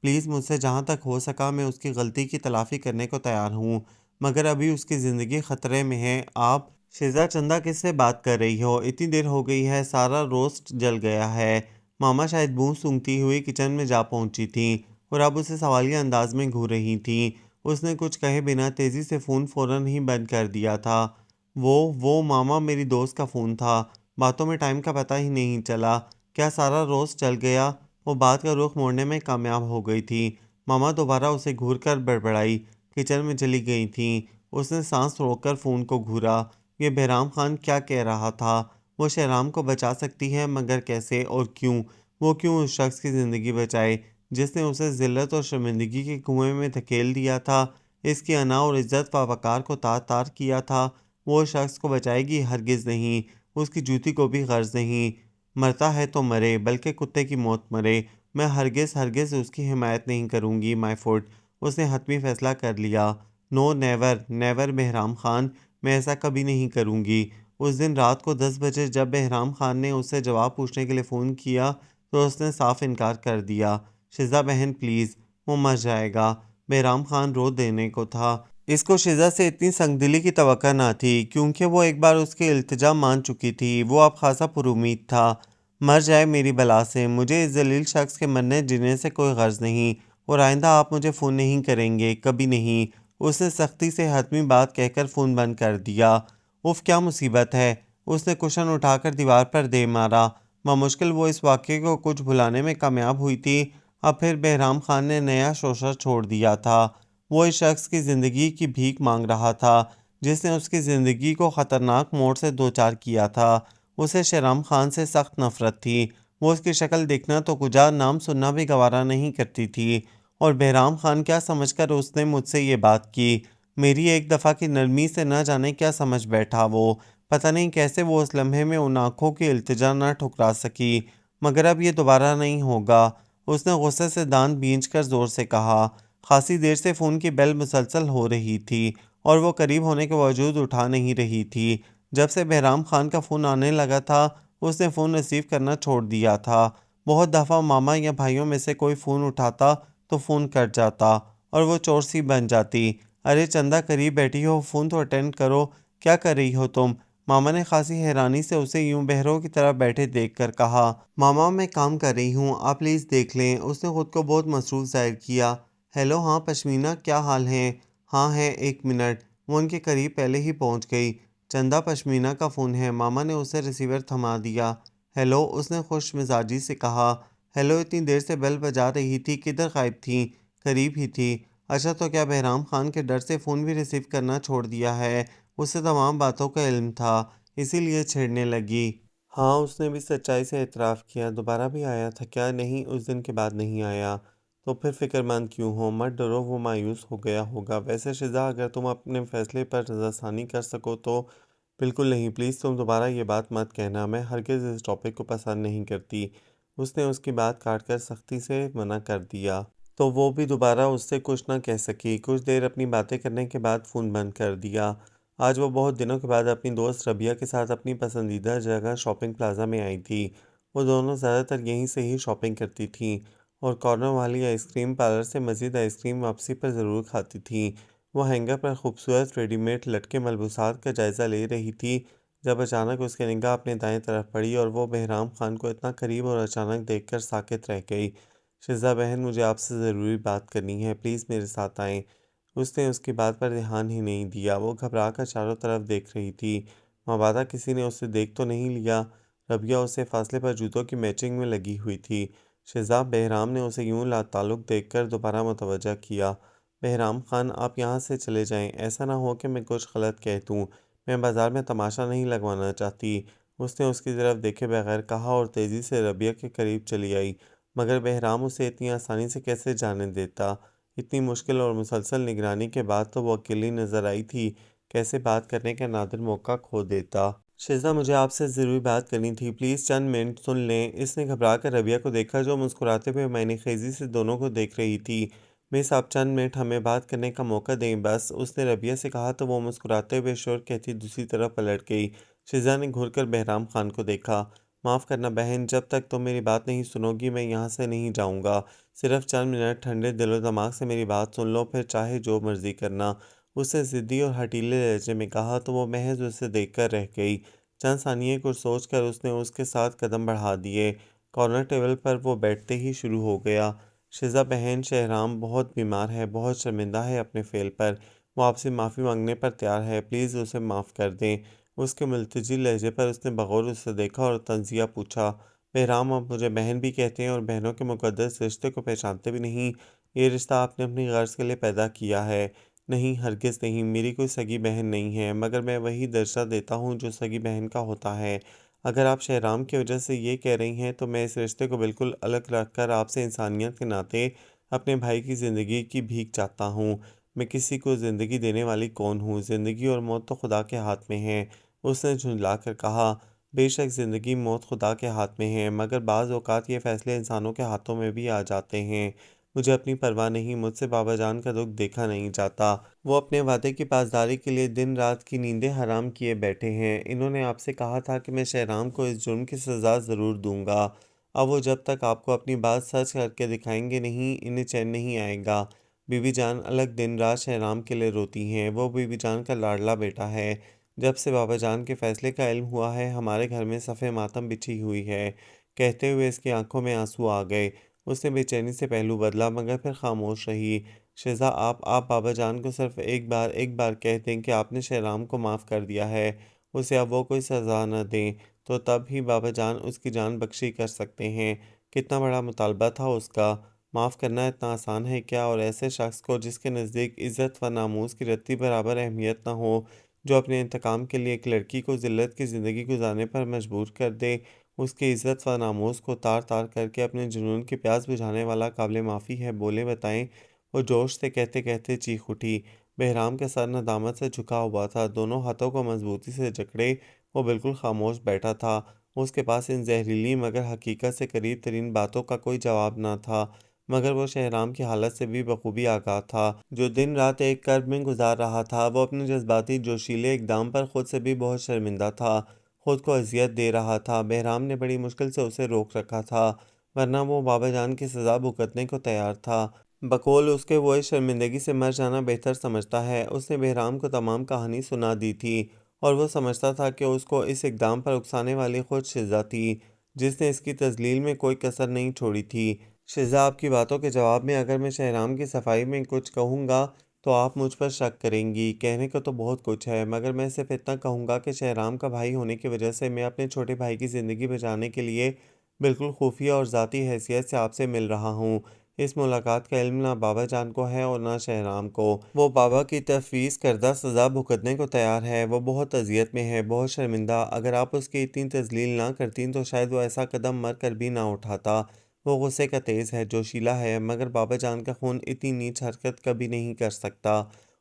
پلیز، مجھ سے جہاں تک ہو سکا میں اس کی غلطی کی تلافی کرنے کو تیار ہوں، مگر ابھی اس کی زندگی خطرے میں ہے۔ آپ شیزا چندہ کس سے بات کر رہی ہو؟ اتنی دیر ہو گئی ہے، سارا روسٹ جل گیا ہے۔ ماما شاید بوں سونگھتی ہوئی کچن میں جا پہنچی تھیں اور اب اسے سوالیہ انداز میں گھور رہی تھیں۔ اس نے کچھ کہے بنا تیزی سے فون فوراً ہی بند کر دیا تھا۔ وہ ماما، میری دوست کا فون تھا، باتوں میں ٹائم کا پتہ ہی نہیں چلا۔ کیا سارا روسٹ جل گیا؟ وہ بات کا رخ موڑنے میں کامیاب ہو گئی تھی۔ ماما دوبارہ اسے گھور کر بڑبڑائی، کچن میں چلی گئی تھیں۔ اس نے سانس روک کر فون کو گھورا۔ یہ بہرام خان کیا کہہ رہا تھا؟ وہ شہرام کو بچا سکتی ہے، مگر کیسے اور کیوں؟ وہ کیوں اس شخص کی زندگی بچائے جس نے اسے ذلت اور شرمندگی کے کنویں میں دھکیل دیا تھا، اس کی انا اور عزت و وقار کو تار تار کیا تھا؟ وہ اس شخص کو بچائے گی؟ ہرگز نہیں۔ اس کی جوتی کو بھی غرض نہیں۔ مرتا ہے تو مرے، بلکہ کتے کی موت مرے۔ میں ہرگز اس کی حمایت نہیں کروں گی، مائی فوٹ۔ اس نے حتمی فیصلہ کر لیا۔ نو، نیور نیور بہرام خان، میں ایسا کبھی نہیں کروں گی۔ اس دن رات کو 10 بجے جب بہرام خان نے اس سے جواب پوچھنے کے لیے فون کیا تو اس نے صاف انکار کر دیا۔ شیزا بہن پلیز، وہ مر جائے گا۔ بہرام خان رو دینے کو تھا۔ اس کو شزا سے اتنی سنگ دلی کی توقع نہ تھی، کیونکہ وہ ایک بار اس کی التجا مان چکی تھی۔ وہ اب خاصا پر امید تھا۔ مر جائے میری بلا سے، مجھے اس ذلیل شخص کے مرنے جینے سے کوئی غرض نہیں، اور آئندہ آپ مجھے فون نہیں کریں گے، کبھی نہیں۔ اس نے سختی سے حتمی بات کہہ کر فون بند کر دیا۔ اف کیا مصیبت ہے! اس نے کشن اٹھا کر دیوار پر دے مارا۔ بمشکل وہ اس واقعے کو کچھ بھلانے میں کامیاب ہوئی تھی۔ اب پھر بہرام خان نے نیا شوشہ چھوڑ دیا تھا۔ وہ اس شخص کی زندگی کی بھیک مانگ رہا تھا، جس نے اس کی زندگی کو خطرناک موڑ سے دوچار کیا تھا۔ اسے شہرام خان سے سخت نفرت تھی۔ وہ اس کی شکل دیکھنا تو کجا، نام سننا بھی گوارا نہیں کرتی تھی۔ اور بہرام خان کیا سمجھ کر اس نے مجھ سے یہ بات کی؟ میری ایک دفعہ کی نرمی سے نہ جانے کیا سمجھ بیٹھا وہ۔ پتہ نہیں کیسے وہ اس لمحے میں ان آنکھوں کی التجا نہ ٹھکرا سکی۔ مگر اب یہ دوبارہ نہیں ہوگا۔ اس نے غصے سے دانت بھینچ کر زور سے کہا۔ خاصی دیر سے فون کی بیل مسلسل ہو رہی تھی، اور وہ قریب ہونے کے باوجود اٹھا نہیں رہی تھی۔ جب سے بہرام خان کا فون آنے لگا تھا، اس نے فون ریسیو کرنا چھوڑ دیا تھا۔ بہت دفعہ ماما یا بھائیوں میں سے کوئی فون اٹھاتا تو فون کٹ جاتا، اور وہ چور سی بن جاتی۔ ارے چندہ قریب بیٹھی ہو، فون تو اٹینڈ کرو، کیا کر رہی ہو تم؟ ماما نے خاصی حیرانی سے اسے یوں بہروں کی طرح بیٹھے دیکھ کر کہا۔ ماما میں کام کر رہی ہوں، آپ پلیز دیکھ لیں۔ اس نے خود کو بہت مصروف ظاہر کیا۔ ہیلو، ہاں پشمینہ، کیا حال ہے؟ ہاں ہے، ایک منٹ۔ وہ ان کے قریب پہلے ہی پہنچ گئی۔ چندہ، پشمینہ کا فون ہے۔ ماما نے اسے ریسیور تھما دیا۔ ہیلو، اس نے خوش مزاجی سے کہا۔ ہیلو، اتنی دیر سے بیل بجا رہی تھی، کدھر غائب تھیں؟ قریب ہی تھی۔ اچھا، تو کیا بہرام خان کے ڈر سے فون بھی ریسیو کرنا چھوڑ دیا ہے؟ اسے تمام باتوں کا علم تھا، اسی لیے چھیڑنے لگی۔ ہاں، اس نے بھی سچائی سے اعتراف کیا۔ دوبارہ بھی آیا تھا کیا؟ نہیں، اس دن کے بعد نہیں آیا۔ تو پھر فکر مند کیوں ہو؟ مت ڈرو، وہ مایوس ہو گیا ہوگا۔ ویسے شزا، اگر تم اپنے فیصلے پر رضاثانی کر سکو تو۔ بالکل نہیں، پلیز تم دوبارہ یہ بات مت کہنا، میں ہرگز اس ٹاپک کو پسند نہیں کرتی۔ اس نے اس کی بات کاٹ کر سختی سے منع کر دیا۔ تو وہ بھی دوبارہ اس سے کچھ نہ کہہ سکی۔ کچھ دیر اپنی باتیں کرنے کے بعد فون بند کر دیا۔ آج وہ بہت دنوں کے بعد اپنی دوست ربیہ کے ساتھ اپنی پسندیدہ جگہ شاپنگ پلازا میں آئی تھی۔ وہ دونوں زیادہ تر یہیں سے ہی شاپنگ کرتی تھیں، اور کارنر والی آئس کریم پارلر سے مزید آئس کریم واپسی پر ضرور کھاتی تھیں۔ وہ ہینگر پر خوبصورت ریڈی میڈ لٹکے ملبوسات کا جائزہ لے رہی تھی، جب اچانک اس کی نگاہ اپنے دائیں طرف پڑی، اور وہ بہرام خان کو اتنا قریب اور اچانک دیکھ کر ساکت رہ گئی۔ شزا بہن، مجھے آپ سے ضروری بات کرنی ہے، پلیز میرے ساتھ آئیں۔ اس نے اس کی بات پر دھیان ہی نہیں دیا۔ وہ گھبرا کر چاروں طرف دیکھ رہی تھی، مبادا کسی نے اسے دیکھ تو نہیں لیا۔ ربیہ اسے فاصلے پر جوتوں کی میچنگ میں لگی ہوئی تھی۔ شزا، بہرام نے اسے یوں لا تعلق دیکھ کر دوبارہ متوجہ کیا۔ بہرام خان، آپ یہاں سے چلے جائیں، ایسا نہ ہو کہ میں کچھ غلط کہہ دوں، میں بازار میں تماشا نہیں لگوانا چاہتی۔ اس نے اس کی طرف دیکھے بغیر کہا، اور تیزی سے ربیہ کے قریب چلی آئی۔ مگر بہرام اسے اتنی آسانی سے کیسے جانے دیتا؟ اتنی مشکل اور مسلسل نگرانی کے بعد تو وہ اکیلی نظر آئی تھی، کیسے بات کرنے کا نادر موقع کھو دیتا؟ شزا، مجھے آپ سے ضروری بات کرنی تھی، پلیز چند منٹ سن لیں۔ اس نے گھبرا کر ربیہ کو دیکھا، جو مسکراتے ہوئے معنی خیزی سے دونوں کو دیکھ رہی تھی۔ مس، آپ چند منٹ ہمیں بات کرنے کا موقع دیں بس، اس نے ربیہ سے کہا تو وہ مسکراتے ہوئے شور کہتی دوسری طرف پلٹ گئی۔ شزا نے گھور کر بہرام خان کو دیکھا۔ معاف کرنا بہن، جب تک تم میری بات نہیں سنو گی میں یہاں سے نہیں جاؤں گا۔ صرف چند منٹ ٹھنڈے دل و دماغ سے میری بات سن لو، پھر چاہے جو مرضی کرنا۔ اس نے ضدی اور ہٹیلے لہجے میں کہا تو وہ محض اسے دیکھ کر رہ گئی۔ چند ثانیے کچھ سوچ کر اس نے اس کے ساتھ قدم بڑھا دیے۔ کارنر ٹیبل پر وہ بیٹھتے ہی شروع ہو گیا۔ شزا بہن، شہرام بہت بیمار ہے، بہت شرمندہ ہے اپنے فعل پر، وہ آپ سے معافی مانگنے پر تیار ہے، پلیز اسے معاف کر دیں۔ اس کے ملتجی لہجے پر اس نے بغور اسے دیکھا اور طنزیہ پوچھا، بہرام، آپ مجھے بہن بھی کہتے ہیں اور بہنوں کے مقدس رشتے کو پہچانتے بھی نہیں؟ یہ رشتہ آپ نے اپنی غرض کے لیے پیدا کیا ہے۔ نہیں، ہرگز نہیں، میری کوئی سگی بہن نہیں ہے، مگر میں وہی درجہ دیتا ہوں جو سگی بہن کا ہوتا ہے۔ اگر آپ شہرام کی وجہ سے یہ کہہ رہی ہیں تو میں اس رشتے کو بالکل الگ رکھ کر آپ سے انسانیت کے ناطے اپنے بھائی کی زندگی کی بھیک چاہتا ہوں۔ میں کسی کو زندگی دینے والی کون ہوں؟ زندگی اور موت تو خدا کے ہاتھ میں ہیں، اس نے جھنجلا کر کہا۔ بے شک زندگی موت خدا کے ہاتھ میں ہیں، مگر بعض اوقات یہ فیصلے انسانوں کے ہاتھوں میں بھی آ جاتے ہیں۔ مجھے اپنی پرواہ نہیں، مجھ سے بابا جان کا دکھ دیکھا نہیں جاتا۔ وہ اپنے وعدے کی پاسداری کے لیے دن رات کی نیندیں حرام کیے بیٹھے ہیں۔ انہوں نے آپ سے کہا تھا کہ میں شہرام کو اس جرم کی سزا ضرور دوں گا۔ اب وہ جب تک آپ کو اپنی بات سچ کر کے دکھائیں گے نہیں، انہیں چین نہیں آئے گا۔ بی بی جان الگ دن رات شہرام کے لیے روتی ہیں۔ وہ بی بی جان کا لاڈلا بیٹا ہے۔ جب سے بابا جان کے فیصلے کا علم ہوا ہے، ہمارے گھر میں صفِ ماتم بچھی ہوئی ہے۔ کہتے ہوئے اس کی آنکھوں میں آنسو آ گئے۔ اس نے بے چینی سے پہلو بدلا، مگر پھر خاموش رہی۔ شہزا آپ بابا جان کو صرف ایک بار کہہ دیں کہ آپ نے شہرام کو معاف کر دیا ہے، اسے اب وہ کوئی سزا نہ دیں، تو تب ہی بابا جان اس کی جان بخشی کر سکتے ہیں۔ کتنا بڑا مطالبہ تھا اس کا! معاف کرنا اتنا آسان ہے کیا؟ اور ایسے شخص کو جس کے نزدیک عزت و ناموس کی رتی برابر اہمیت نہ ہو، جو اپنے انتقام کے لیے ایک لڑکی کو ذلت کی زندگی گزارنے پر مجبور کر دے، اس کی عزت و ناموس کو تار تار کر کے اپنے جنون کی پیاس بجھانے والا قابل معافی ہے؟ بولے بتائیں۔ وہ جوش سے کہتے کہتے چیخ اٹھی۔ بہرام کا سر ندامت سے جھکا ہوا تھا، دونوں ہاتھوں کو مضبوطی سے جکڑے وہ بالکل خاموش بیٹھا تھا۔ اس کے پاس ان زہریلی مگر حقیقت سے قریب ترین باتوں کا کوئی جواب نہ تھا، مگر وہ شہرام کی حالت سے بھی بخوبی آگاہ تھا، جو دن رات ایک کرب میں گزار رہا تھا۔ وہ اپنے جذباتی جوشیلے اقدام پر خود سے بھی بہت شرمندہ تھا، خود کو اذیت دے رہا تھا۔ بہرام نے بڑی مشکل سے اسے روک رکھا تھا، ورنہ وہ بابا جان کی سزا بھگتنے کو تیار تھا۔ بقول اس کے وہ اس شرمندگی سے مر جانا بہتر سمجھتا ہے۔ اس نے بہرام کو تمام کہانی سنا دی تھی، اور وہ سمجھتا تھا کہ اس کو اس اقدام پر اکسانے والی خود شہزا تھی، جس نے اس کی تذلیل میں کوئی کسر نہیں چھوڑی تھی۔ شہزا، آپ کی باتوں کے جواب میں اگر میں شہرام کی صفائی میں کچھ کہوں گا تو آپ مجھ پر شک کریں گی۔ کہنے کو تو بہت کچھ ہے، مگر میں صرف اتنا کہوں گا کہ شہرام کا بھائی ہونے کی وجہ سے میں اپنے چھوٹے بھائی کی زندگی بچانے کے لیے بالکل خفیہ اور ذاتی حیثیت سے آپ سے مل رہا ہوں۔ اس ملاقات کا علم نہ بابا جان کو ہے اور نہ شہرام کو۔ وہ بابا کی تفویض کردہ سزا بھگتنے کو تیار ہے۔ وہ بہت اذیت میں ہے، بہت شرمندہ۔ اگر آپ اس کی اتنی تذلیل نہ کرتیں تو شاید وہ ایسا قدم مر کر بھی نہ اٹھاتا۔ وہ غصے کا تیز ہے، جوشیلا ہے، مگر بابا جان کا خون اتنی نیچ حرکت کبھی نہیں کر سکتا،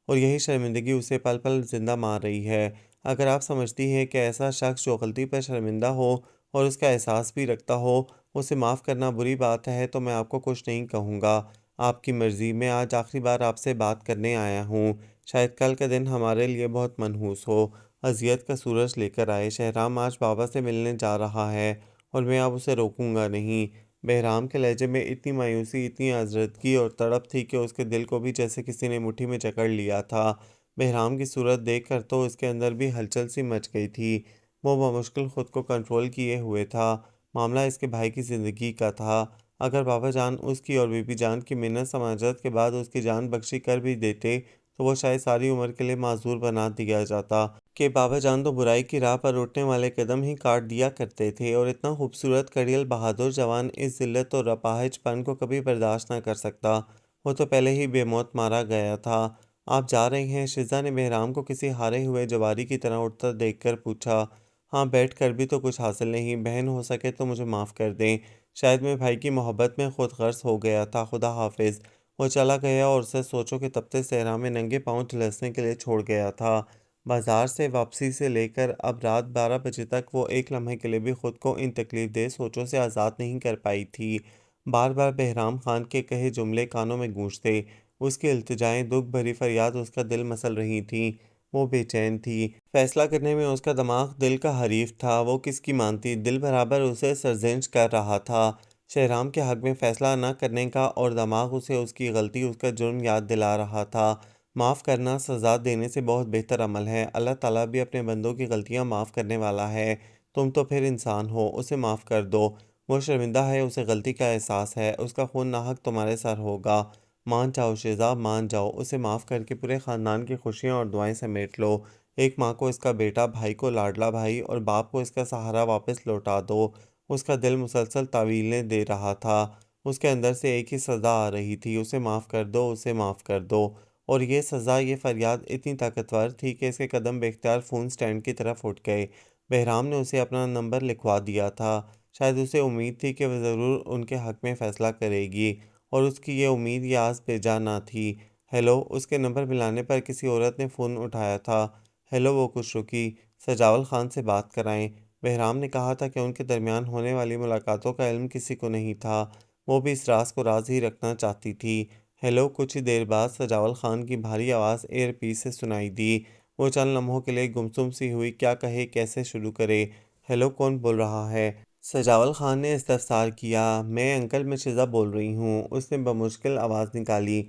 اور یہی شرمندگی اسے پل پل زندہ مار رہی ہے۔ اگر آپ سمجھتی ہیں کہ ایسا شخص جو غلطی پر شرمندہ ہو اور اس کا احساس بھی رکھتا ہو، اسے معاف کرنا بری بات ہے، تو میں آپ کو کچھ نہیں کہوں گا۔ آپ کی مرضی۔ میں آج آخری بار آپ سے بات کرنے آیا ہوں، شاید کل کا دن ہمارے لیے بہت منحوس ہو۔ اذیت کا سورج لے کر آئے۔ شہرام آج بابا سے ملنے جا رہا ہے، اور میں اب اسے روکوں گا نہیں۔ بہرام کے لہجے میں اتنی مایوسی، اتنی آزردگی اور تڑپ تھی کہ اس کے دل کو بھی جیسے کسی نے مٹھی میں جکڑ لیا تھا۔ بہرام کی صورت دیکھ کر تو اس کے اندر بھی ہلچل سی مچ گئی تھی۔ وہ بمشکل خود کو کنٹرول کیے ہوئے تھا۔ معاملہ اس کے بھائی کی زندگی کا تھا۔ اگر بابا جان اس کی اور بی بی جان کی منت سماجت کے بعد اس کی جان بخشی کر بھی دیتے تو وہ شاید ساری عمر کے لیے معذور بنا دیا جاتا، کہ بابا جان تو برائی کی راہ پر اٹھنے والے قدم ہی کاٹ دیا کرتے تھے، اور اتنا خوبصورت کڑیل بہادر جوان اس ذلت اور اپاہج پن کو کبھی برداشت نہ کر سکتا۔ وہ تو پہلے ہی بے موت مارا گیا تھا۔ آپ جا رہے ہیں؟ شہزا نے بہرام کو کسی ہارے ہوئے جواری کی طرح اٹھتا دیکھ کر پوچھا۔ ہاں، بیٹھ کر بھی تو کچھ حاصل نہیں۔ بہن، ہو سکے تو مجھے معاف کر دیں، شاید میں بھائی کی محبت میں خود غرض ہو گیا تھا۔ خدا حافظ۔ وہ چلا گیا اور اسے سوچوں کے تپتے صحرا میں ننگے پاؤں جھلسنے کے لیے چھوڑ گیا تھا۔ بازار سے واپسی سے لے کر اب رات 12 بجے تک وہ ایک لمحے کے لیے بھی خود کو ان تکلیف دہ سوچوں سے آزاد نہیں کر پائی تھی۔ بار بار بہرام خان کے کہے جملے کانوں میں گونجتے، اس کی التجائیں، دکھ بھری فریاد اس کا دل مسل رہی تھیں۔ وہ بے چین تھی۔ فیصلہ کرنے میں اس کا دماغ دل کا حریف تھا۔ وہ کس کی مانتی؟ دل برابر اسے سرزنش کر رہا تھا شہرام کے حق میں فیصلہ نہ کرنے کا، اور دماغ اسے اس کی غلطی، اس کا جرم یاد دلا رہا تھا۔ معاف کرنا سزا دینے سے بہت بہتر عمل ہے۔ اللہ تعالیٰ بھی اپنے بندوں کی غلطیاں معاف کرنے والا ہے۔ تم تو پھر انسان ہو، اسے معاف کر دو۔ وہ شرمندہ ہے، اسے غلطی کا احساس ہے، اس کا خون ناحق تمہارے سر ہوگا۔ مان جاؤ شہزاد، مان جاؤ۔ اسے معاف کر کے پورے خاندان کی خوشیاں اور دعائیں سمیٹ لو۔ ایک ماں کو اس کا بیٹا، بھائی کو لاڈلا بھائی، اور باپ کو اس کا سہارا واپس لوٹا دو۔ اس کا دل مسلسل تاویلیں دے رہا تھا۔ اس کے اندر سے ایک ہی سزا آ رہی تھی، اسے معاف کر دو، اسے معاف کر دو۔ اور یہ سزا، یہ فریاد اتنی طاقتور تھی کہ اس کے قدم بے اختیار فون سٹینڈ کی طرف اٹھ گئے۔ بہرام نے اسے اپنا نمبر لکھوا دیا تھا۔ شاید اسے امید تھی کہ وہ ضرور ان کے حق میں فیصلہ کرے گی، اور اس کی یہ امید، یہ آس بے جا نہ تھی۔ ہیلو! اس کے نمبر ملانے پر کسی عورت نے فون اٹھایا تھا۔ ہیلو! وہ کچھ رکی۔ سجاول خان سے بات کرائیں۔ بہرام نے کہا تھا کہ ان کے درمیان ہونے والی ملاقاتوں کا علم کسی کو نہیں تھا۔ وہ بھی اس راز کو راز ہی رکھنا چاہتی تھی۔ ہیلو! کچھ ہی دیر بعد سجاول خان کی بھاری آواز ایئر پیس سے سنائی دی۔ وہ چند لمحوں کے لیے گمسم سی ہوئی، کیا کہے، کیسے شروع کرے۔ ہیلو! کون بول رہا ہے؟ سجاول خان نے استفسار کیا۔ میں انکل مرشدہ بول رہی ہوں، اس نے بمشکل آواز نکالی۔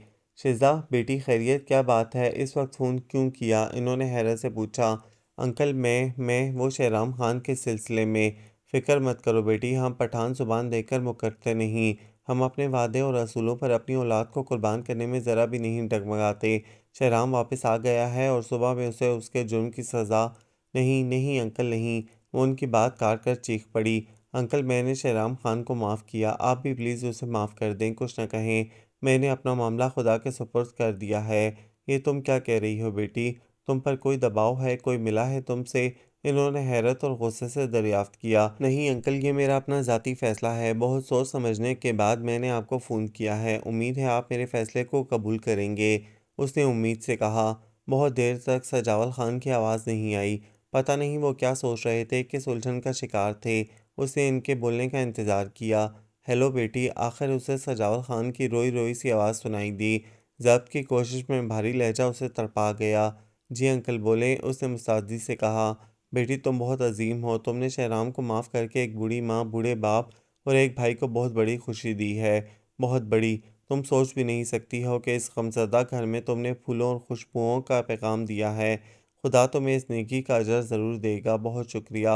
شزا بیٹی خیریت، کیا بات ہے، اس وقت فون کیوں کیا؟ انہوں نے حیرت سے پوچھا۔ انکل میں وہ شہرام خان کے سلسلے میں۔ فکر مت کرو بیٹی، ہم پٹھان زبان دے کر مکرتے نہیں، ہم اپنے وعدے اور اصولوں پر اپنی اولاد کو قربان کرنے میں ذرا بھی نہیں ڈگمگاتے۔ شہرام واپس آ گیا ہے اور صبح میں اسے اس کے جرم کی سزا۔ نہیں نہیں انکل نہیں، وہ ان کی بات کاٹ کر چیخ پڑی۔ انکل میں نے شہرام خان کو معاف کیا، آپ بھی پلیز اسے معاف کر دیں، کچھ نہ کہیں، میں نے اپنا معاملہ خدا کے سپرد کر دیا ہے۔ یہ تم کیا کہہ رہی ہو بیٹی؟ تم پر کوئی دباؤ ہے، کوئی ملا ہے تم سے؟ انہوں نے حیرت اور غصے سے دریافت کیا۔ نہیں انکل، یہ میرا اپنا ذاتی فیصلہ ہے، بہت سوچ سمجھنے کے بعد میں نے آپ کو فون کیا ہے، امید ہے آپ میرے فیصلے کو قبول کریں گے، اس نے امید سے کہا۔ بہت دیر تک سجاول خان کی آواز نہیں آئی۔ پتہ نہیں وہ کیا سوچ رہے تھے، کس الجھن کا شکار تھے۔ اس نے ان کے بولنے کا انتظار کیا۔ ہیلو بیٹی، آخر اسے سجاول خان کی روئی روئی سی آواز سنائی دی۔ ضبط کی کوشش میں بھاری لہجہ اسے تڑپا گیا۔ جی انکل بولیں، اس نے مستعدی سے کہا۔ بیٹی تم بہت عظیم ہو، تم نے شہرام کو معاف کر کے ایک بوڑھی ماں، بوڑھے باپ اور ایک بھائی کو بہت بڑی خوشی دی ہے، بہت بڑی۔ تم سوچ بھی نہیں سکتی ہو کہ اس غمزدہ گھر میں تم نے پھولوں اور خوشبوؤں کا پیغام دیا ہے۔ خدا تمہیں اس نیکی کا اجر ضرور دے گا، بہت شکریہ۔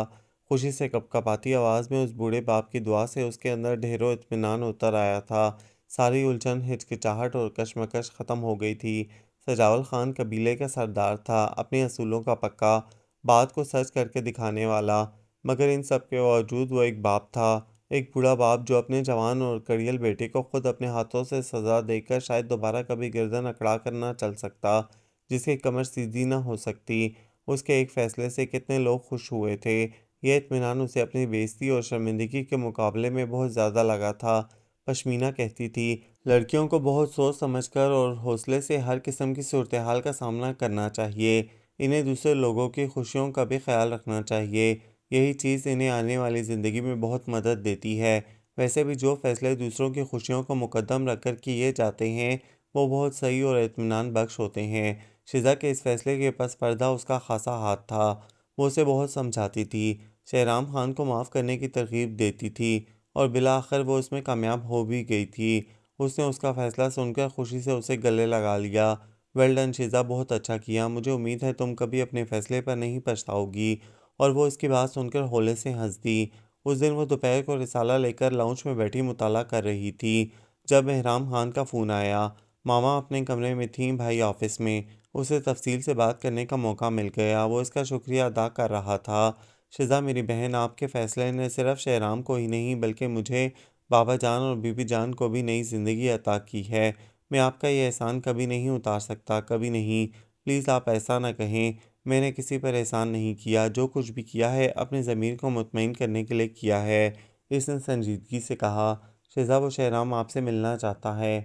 خوشی سے کپکپاتی آواز میں اس بوڑھے باپ کی دعا سے اس کے اندر ڈھیروں اطمینان اتر آیا تھا۔ ساری الجھن، ہچکچاہٹ اور کشمکش ختم ہو گئی تھی۔ سجاول خان قبیلے کا سردار تھا، اپنے اصولوں کا پکا، بات کو سچ کر کے دکھانے والا، مگر ان سب کے باوجود وہ ایک باپ تھا، ایک بوڑھا باپ جو اپنے جوان اور کڑیل بیٹے کو خود اپنے ہاتھوں سے سزا دے کر شاید دوبارہ کبھی گردن اکڑا کر نہ چل سکتا، جس کی کمر سیدھی نہ ہو سکتی۔ اس کے ایک فیصلے سے کتنے لوگ خوش ہوئے تھے۔ یہ اطمینان اسے اپنی بے عزتی اور شرمندگی کے مقابلے میں بہت زیادہ لگا تھا۔ پشمینہ کہتی تھی، لڑکیوں کو بہت سوچ سمجھ کر اور حوصلے سے ہر قسم کی صورتحال کا سامنا کرنا چاہیے، انہیں دوسرے لوگوں کی خوشیوں کا بھی خیال رکھنا چاہیے، یہی چیز انہیں آنے والی زندگی میں بہت مدد دیتی ہے۔ ویسے بھی جو فیصلے دوسروں کی خوشیوں کو مقدم رکھ کر کیے جاتے ہیں وہ بہت صحیح اور اطمینان بخش ہوتے ہیں۔ شزا کے اس فیصلے کے پس پردہ اس کا خاصا ہاتھ تھا، وہ اسے بہت سمجھاتی تھی، شہرام خان کو معاف کرنے کی ترغیب دیتی تھی اور بالآخر وہ اس میں کامیاب ہو بھی گئی تھی۔ اس نے اس کا فیصلہ سن کر خوشی سے اسے گلے لگا لیا۔ ویل ڈن شیزا، بہت اچھا کیا، مجھے امید ہے تم کبھی اپنے فیصلے پر نہیں پچھتاؤ گی۔ اور وہ اس کی بات سن کر ہولے سے ہنس دی۔ اس دن وہ دوپہر کو رسالہ لے کر لاؤنج میں بیٹھی مطالعہ کر رہی تھی جب بہرام خان کا فون آیا۔ ماما اپنے کمرے میں تھیں، بھائی آفس میں۔ اسے تفصیل سے بات کرنے کا موقع مل گیا، وہ اس کا شکریہ ادا کر رہا تھا۔ شزا میری بہن، آپ کے فیصلے نے صرف شہرام کو ہی نہیں بلکہ مجھے، بابا جان اور بی بی جان کو بھی نئی زندگی عطا کی ہے۔ میں آپ کا یہ احسان کبھی نہیں اتار سکتا، کبھی نہیں۔ پلیز آپ ایسا نہ کہیں، میں نے کسی پر احسان نہیں کیا، جو کچھ بھی کیا ہے اپنے ضمیر کو مطمئن کرنے کے لیے کیا ہے، اس نے سنجیدگی سے کہا۔ شہزا، وہ شہرام آپ سے ملنا چاہتا ہے۔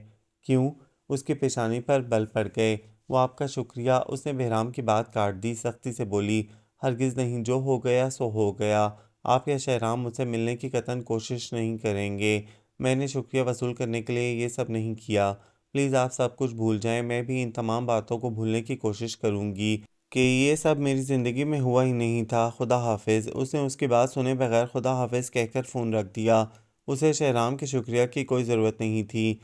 کیوں؟ اس کی پیشانی پر بل پڑ گئے۔ وہ آپ کا شکریہ، اس نے بہرام کی بات کاٹ دی، سختی سے بولی۔ ہرگز نہیں، جو ہو گیا سو ہو گیا، آپ یا شہرام مجھ سے ملنے کی قطعاً کوشش نہیں کریں گے، میں نے شکریہ وصول کرنے کے لیے یہ سب نہیں کیا، پلیز آپ سب کچھ بھول جائیں، میں بھی ان تمام باتوں کو بھولنے کی کوشش کروں گی کہ یہ سب میری زندگی میں ہوا ہی نہیں تھا، خدا حافظ۔ اس نے اس کی بات سنے بغیر خدا حافظ کہہ کر فون رکھ دیا۔ اسے شہرام کے شکریہ کی کوئی ضرورت نہیں تھی،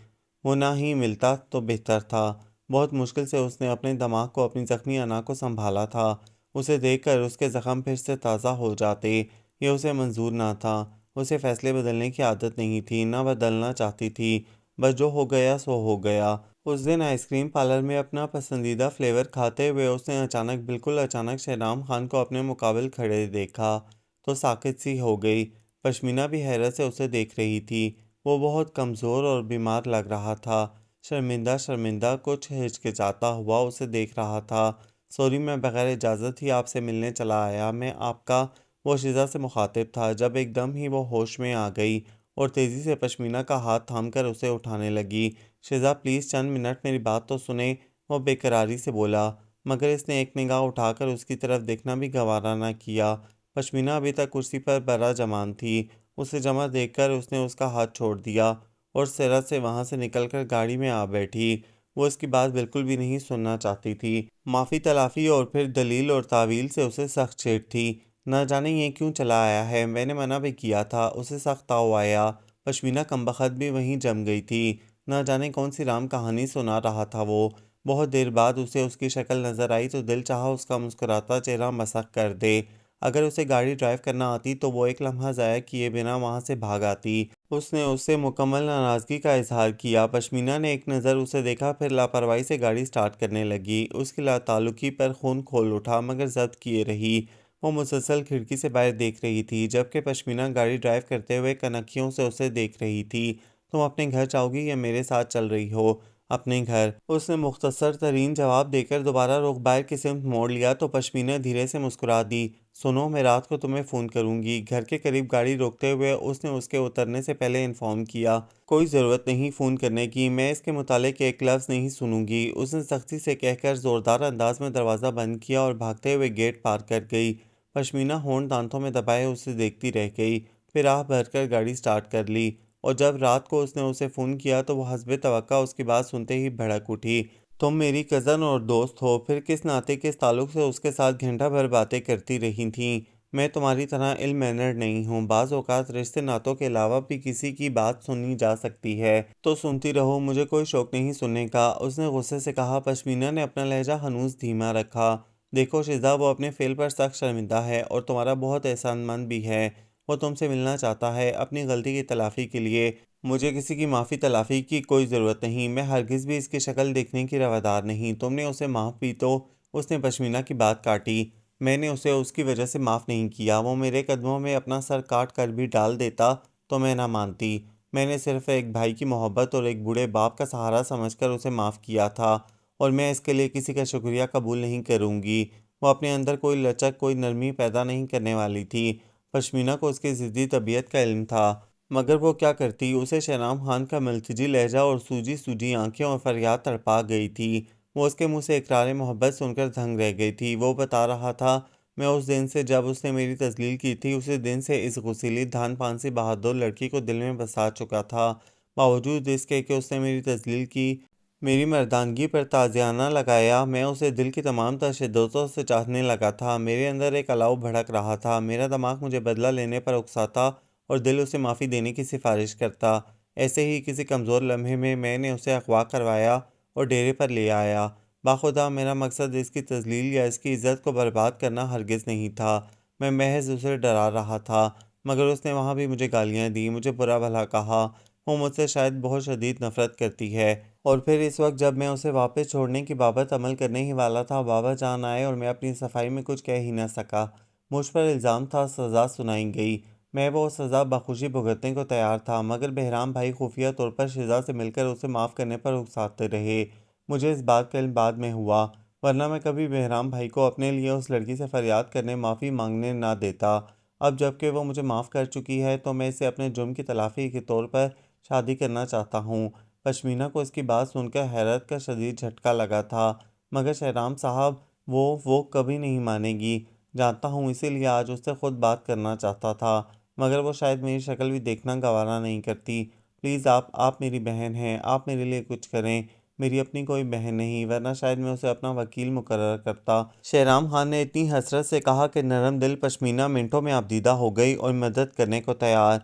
وہ نہ ہی ملتا تو بہتر تھا۔ بہت مشکل سے اس نے اپنے دماغ کو، اپنی زخمی انا کو سنبھالا تھا، اسے دیکھ کر اس کے زخم پھر سے تازہ ہو جاتے، یہ اسے منظور نہ تھا۔ اسے فیصلے بدلنے کی عادت نہیں تھی، نہ بدلنا چاہتی تھی، بس جو ہو گیا سو ہو گیا۔ اس دن آئس کریم پارلر میں اپنا پسندیدہ فلیور کھاتے ہوئے اس نے اچانک، بالکل اچانک شہرام خان کو اپنے مقابل کھڑے دیکھا تو ساکت سی ہو گئی۔ پشمینہ بھی حیرت سے اسے دیکھ رہی تھی، وہ بہت کمزور اور بیمار لگ رہا تھا، شرمندہ شرمندہ، کچھ ہچکچاتا ہوا اسے دیکھ رہا تھا۔ سوری، میں بغیر اجازت ہی آپ سے ملنے چلا آیا، میں آپ کا، وہ شزا سے مخاطب تھا جب ایک دم ہی وہ ہوش میں آ گئی اور تیزی سے پشمینہ کا ہاتھ تھام کر اسے اٹھانے لگی۔ شزا پلیز چند منٹ میری بات تو سنیں، وہ بے قراری سے بولا، مگر اس نے ایک نگاہ اٹھا کر اس کی طرف دیکھنا بھی گوارا نہ کیا۔ پشمینہ ابھی تک کرسی پر برا جمان تھی، اسے جمع دیکھ کر اس نے اس کا ہاتھ چھوڑ دیا اور سرعت سے وہاں سے نکل کر گاڑی میں آ بیٹھی۔ وہ اس کی بات بالکل بھی نہیں سننا چاہتی تھی، معافی تلافی اور پھر دلیل اور تاویل سے اسے سخت چھیڑ تھی۔ نہ جانے یہ کیوں چلا آیا ہے، میں نے منع بھی کیا تھا، اسے سخت تاؤ آیا۔ پشمینہ کمبخت بھی وہیں جم گئی تھی۔ نہ جانے کون سی رام کہانی سنا رہا تھا وہ۔ بہت دیر بعد اسے اس کی شکل نظر آئی تو دل چاہا اس کا مسکراتا چہرہ مسخ کر دے۔ اگر اسے گاڑی ڈرائیو کرنا آتی تو وہ ایک لمحہ ضائع کیے بنا وہاں سے بھاگ آتی۔ اس نے اس سے مکمل ناراضگی کا اظہار کیا۔ پشمینہ نے ایک نظر اسے دیکھا، پھر لاپرواہی سے گاڑی سٹارٹ کرنے لگی۔ اس کی لاتعلقی پر خون کھول اٹھا مگر ضبط کیے رہی۔ وہ مسلسل کھڑکی سے باہر دیکھ رہی تھی، جبکہ پشمینہ گاڑی ڈرائیو کرتے ہوئے کنکھیوں سے اسے دیکھ رہی تھی۔ تم اپنے گھر جاؤ گی یا میرے ساتھ چل رہی ہو؟ اپنے گھر، اس نے مختصر ترین جواب دے کر دوبارہ رخ باہر کی سمت موڑ لیا تو پشمینہ دھیرے سے مسکرا دی۔ سنو، میں رات کو تمہیں فون کروں گی۔ گھر کے قریب گاڑی روکتے ہوئے اس نے اس کے اترنے سے پہلے انفارم کیا۔ کوئی ضرورت نہیں فون کرنے کی، میں اس کے متعلق ایک لفظ نہیں سنوں گی، اس نے سختی سے کہہ کر زوردار انداز میں دروازہ بند کیا اور بھاگتے ہوئے گیٹ پار کر گئی۔ پشمینہ ہونٹ دانتوں میں دبائے اسے دیکھتی رہ گئی، پھر آہ بھر کر گاڑی سٹارٹ کر لی۔ اور جب رات کو اس نے اسے فون کیا تو وہ حسب توقع اس کی بات سنتے ہی بھڑک اٹھی۔ تم میری کزن اور دوست ہو، پھر کس ناطے کس تعلق سے اس کے ساتھ گھنٹہ بھر باتیں کرتی رہی تھیں؟ میں تمہاری طرح علم مینرڈ نہیں ہوں، بعض اوقات رشتے ناتوں کے علاوہ بھی کسی کی بات سنی جا سکتی ہے تو سنتی رہو، مجھے کوئی شوق نہیں سننے کا، اس نے غصے سے کہا۔ پشمینہ نے اپنا لہجہ ہنوز دھیما رکھا۔ دیکھو شیزا، وہ اپنے فعل پر سخت شرمندہ ہے اور تمہارا بہت احسان مند بھی ہے۔ وہ تم سے ملنا چاہتا ہے اپنی غلطی کی تلافی کے لیے۔ مجھے کسی کی معافی تلافی کی کوئی ضرورت نہیں، میں ہرگز بھی اس کی شکل دیکھنے کی روادار نہیں۔ تم نے اسے معاف بھی تو، اس نے پشمینہ کی بات کاٹی۔ میں نے اسے اس کی وجہ سے معاف نہیں کیا، وہ میرے قدموں میں اپنا سر کاٹ کر بھی ڈال دیتا تو میں نہ مانتی۔ میں نے صرف ایک بھائی کی محبت اور ایک بوڑھے باپ کا سہارا سمجھ کر اسے معاف کیا تھا، اور میں اس کے لیے کسی کا شکریہ قبول نہیں کروں گی۔ وہ اپنے اندر کوئی لچک، کوئی نرمی پیدا نہیں کرنے والی تھی۔ پشمینہ کو اس کی ضدی طبیعت کا علم تھا، مگر وہ کیا کرتی، اسے شہرام خان کا ملتجی لہجہ اور سوجی سوجی آنکھیں اور فریاد تڑپا گئی تھی۔ وہ اس کے منہ سے اقرار محبت سن کر دھنگ رہ گئی تھی۔ وہ بتا رہا تھا، میں اس دن سے جب اس نے میری تذلیل کی تھی، اسی دن سے اس غسیلی دھان پانسی بہادر لڑکی کو دل میں بسا چکا تھا۔ باوجود اس کے کہ اس نے میری تذلیل کی، میری مردانگی پر تازیانہ لگایا، میں اسے دل کی تمام تر شدتوں سے چاہنے لگا تھا۔ میرے اندر ایک الاؤ بھڑک رہا تھا، میرا دماغ مجھے بدلہ لینے پر اکساتا اور دل اسے معافی دینے کی سفارش کرتا۔ ایسے ہی کسی کمزور لمحے میں نے اسے اغوا کروایا اور ڈیرے پر لے آیا۔ باخدا میرا مقصد اس کی تذلیل یا اس کی عزت کو برباد کرنا ہرگز نہیں تھا، میں محض اسے ڈرا رہا تھا۔ مگر اس نے وہاں بھی مجھے گالیاں دیں، مجھے برا بھلا کہا۔ وہ مجھ سے شاید بہت شدید نفرت کرتی ہے۔ اور پھر اس وقت جب میں اسے واپس چھوڑنے کی بابت عمل کرنے ہی والا تھا، بابا جان آئے اور میں اپنی صفائی میں کچھ کہہ ہی نہ سکا۔ مجھ پر الزام تھا، سزا سنائی گئی، میں وہ سزا بخوشی بھگتنے کو تیار تھا، مگر بہرام بھائی خفیہ طور پر شیزا سے مل کر اسے معاف کرنے پر اکساتے رہے۔ مجھے اس بات کا علم بعد میں ہوا، ورنہ میں کبھی بہرام بھائی کو اپنے لیے اس لڑکی سے فریاد کرنے، معافی مانگنے نہ دیتا۔ اب جب کہ وہ مجھے معاف کر چکی ہے تو میں اسے اپنے جرم کی تلافی کے طور پر شادی کرنا چاہتا ہوں۔ پشمینہ کو اس کی بات سن کر حیرت کا شدید جھٹکا لگا تھا، مگر شہرام صاحب، وہ کبھی نہیں مانے گی، جانتا ہوں، اسی لیے آج اس سے خود بات کرنا چاہتا تھا، مگر وہ شاید میری شکل بھی دیکھنا گوارا نہیں کرتی۔ پلیز آپ میری بہن ہیں، آپ میرے لیے کچھ کریں۔ میری اپنی کوئی بہن نہیں، ورنہ شاید میں اسے اپنا وکیل مقرر کرتا۔ شہرام خان نے اتنی حسرت سے کہا کہ نرم دل پشمینہ منٹوں میں آبدیدہ ہو گئی اور مدد کرنے کو تیار۔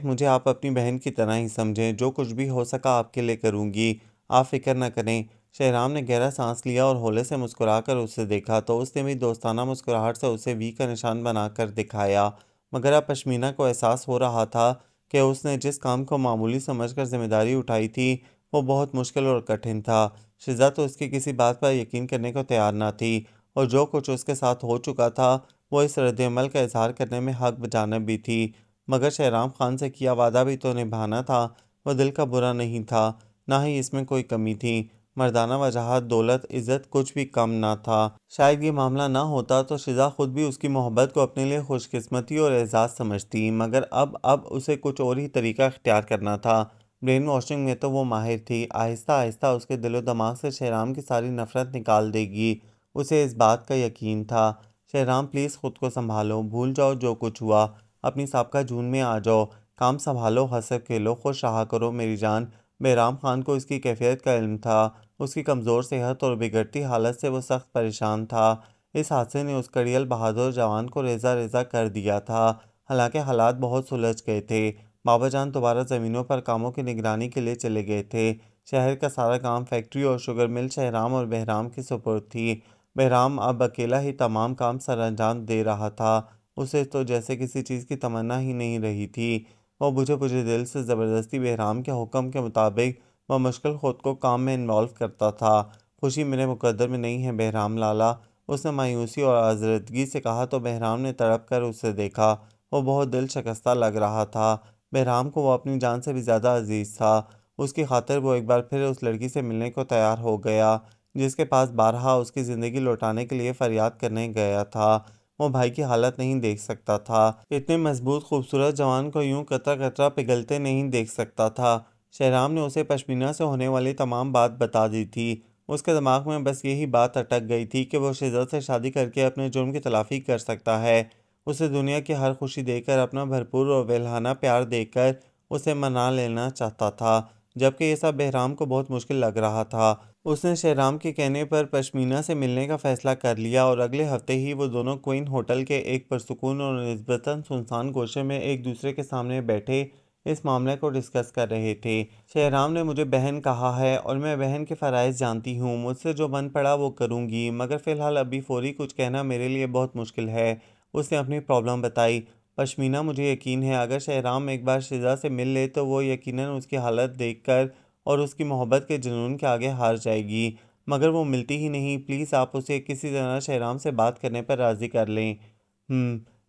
مجھے آپ اپنی بہن کی طرح ہی سمجھیں، جو کچھ بھی ہو سکا آپ کے لیے کروں گی، آپ فکر نہ کریں۔ شہرام نے گہرا سانس لیا اور ہولے سے مسکرا کر اسے دیکھا تو اس نے بھی دوستانہ مسکراہٹ سے اسے وی کا نشان بنا کر دکھایا، مگر اب پشمینہ کو احساس ہو رہا تھا کہ اس نے جس کام کو معمولی سمجھ کر ذمہ داری اٹھائی تھی وہ بہت مشکل اور کٹھن تھا۔ شیزا تو اس کی کسی بات پر یقین کرنے کو تیار نہ تھی، اور جو کچھ اس کے ساتھ ہو چکا تھا وہ اس رد عمل کا اظہار کرنے میں حق بجانب بھی تھی، مگر شہرام خان سے کیا وعدہ بھی تو نبھانا تھا۔ وہ دل کا برا نہیں تھا، نہ ہی اس میں کوئی کمی تھی، مردانہ وجاہت، دولت، عزت کچھ بھی کم نہ تھا۔ شاید یہ معاملہ نہ ہوتا تو شیزا خود بھی اس کی محبت کو اپنے لیے خوش قسمتی اور اعزاز سمجھتی، مگر اب اسے کچھ اور ہی طریقہ اختیار کرنا تھا۔ برین واشنگ میں تو وہ ماہر تھی، آہستہ آہستہ اس کے دل و دماغ سے شہرام کی ساری نفرت نکال دے گی، اسے اس بات کا یقین تھا۔ شہرام پلیز خود کو سنبھالو، بھول جاؤ جو کچھ ہوا، اپنی سابقہ جون میں آ جاؤ، کام سنبھالو، ہنسو کھیلو، خوش رہا کرو میری جان۔ بہرام خان کو اس کی کیفیت کا علم تھا، اس کی کمزور صحت اور بگڑتی حالت سے وہ سخت پریشان تھا۔ اس حادثے نے اس کڑیل بہادر جوان کو ریزہ ریزہ کر دیا تھا۔ حالانکہ حالات بہت سلجھ گئے تھے۔ بابا جان دوبارہ زمینوں پر کاموں کی نگرانی کے لیے چلے گئے تھے۔ شہر کا سارا کام، فیکٹری اور شوگر مل شہرام اور بہرام کے سپرد تھی۔ بہرام اب اکیلا ہی تمام کام سر انجام دے رہا تھا۔ اسے تو جیسے کسی چیز کی تمنا ہی نہیں رہی تھی۔ وہ بجھے بجھے دل سے زبردستی بہرام کے حکم کے مطابق بمشکل خود کو کام میں انوالو کرتا تھا۔ خوشی میرے مقدر میں نہیں ہے بہرام لالا، اس نے مایوسی اور آزردگی سے کہا تو بہرام نے تڑپ کر اسے دیکھا۔ وہ بہت دل شکستہ لگ رہا تھا۔ بہرام کو وہ اپنی جان سے بھی زیادہ عزیز تھا۔ اس کی خاطر وہ ایک بار پھر اس لڑکی سے ملنے کو تیار ہو گیا جس کے پاس بارہا اس کی زندگی لوٹانے کے لیے فریاد کرنے گیا تھا۔ وہ بھائی کی حالت نہیں دیکھ سکتا تھا۔ اتنے مضبوط خوبصورت جوان کو یوں قطرہ قطرہ پگھلتے نہیں دیکھ سکتا تھا۔ شہرام نے اسے پشمینہ سے ہونے والی تمام بات بتا دی تھی۔ اس کے دماغ میں بس یہی بات اٹک گئی تھی کہ وہ شہزاد سے شادی کر کے اپنے جرم کی تلافی کر سکتا ہے۔ اسے دنیا کی ہر خوشی دے کر، اپنا بھرپور اور ویلہانہ پیار دے کر اسے منا لینا چاہتا تھا، جبکہ یہ سب بہرام کو بہت مشکل لگ رہا تھا۔ اس نے شہرام کے کہنے پر پشمینہ سے ملنے کا فیصلہ کر لیا اور اگلے ہفتے ہی وہ دونوں کوئن ہوٹل کے ایک پرسکون اور نسبتاً سنسان گوشے میں ایک دوسرے کے سامنے بیٹھے اس معاملے کو ڈسکس کر رہے تھے۔ شہرام نے مجھے بہن کہا ہے اور میں بہن کے فرائض جانتی ہوں، مجھ سے جو بن پڑا وہ کروں گی، مگر فی الحال ابھی فوری کچھ کہنا میرے لیے بہت مشکل ہے۔ اس نے اپنی پرابلم بتائی۔ پشمینہ مجھے یقین ہے اگر شہرام ایک بار شہزاد سے مل لے تو وہ یقیناً اس کی حالت دیکھ کر اور اس کی محبت کے جنون کے آگے ہار جائے گی، مگر وہ ملتی ہی نہیں۔ پلیز آپ اسے کسی طرح شہرام سے بات کرنے پر راضی کر لیں۔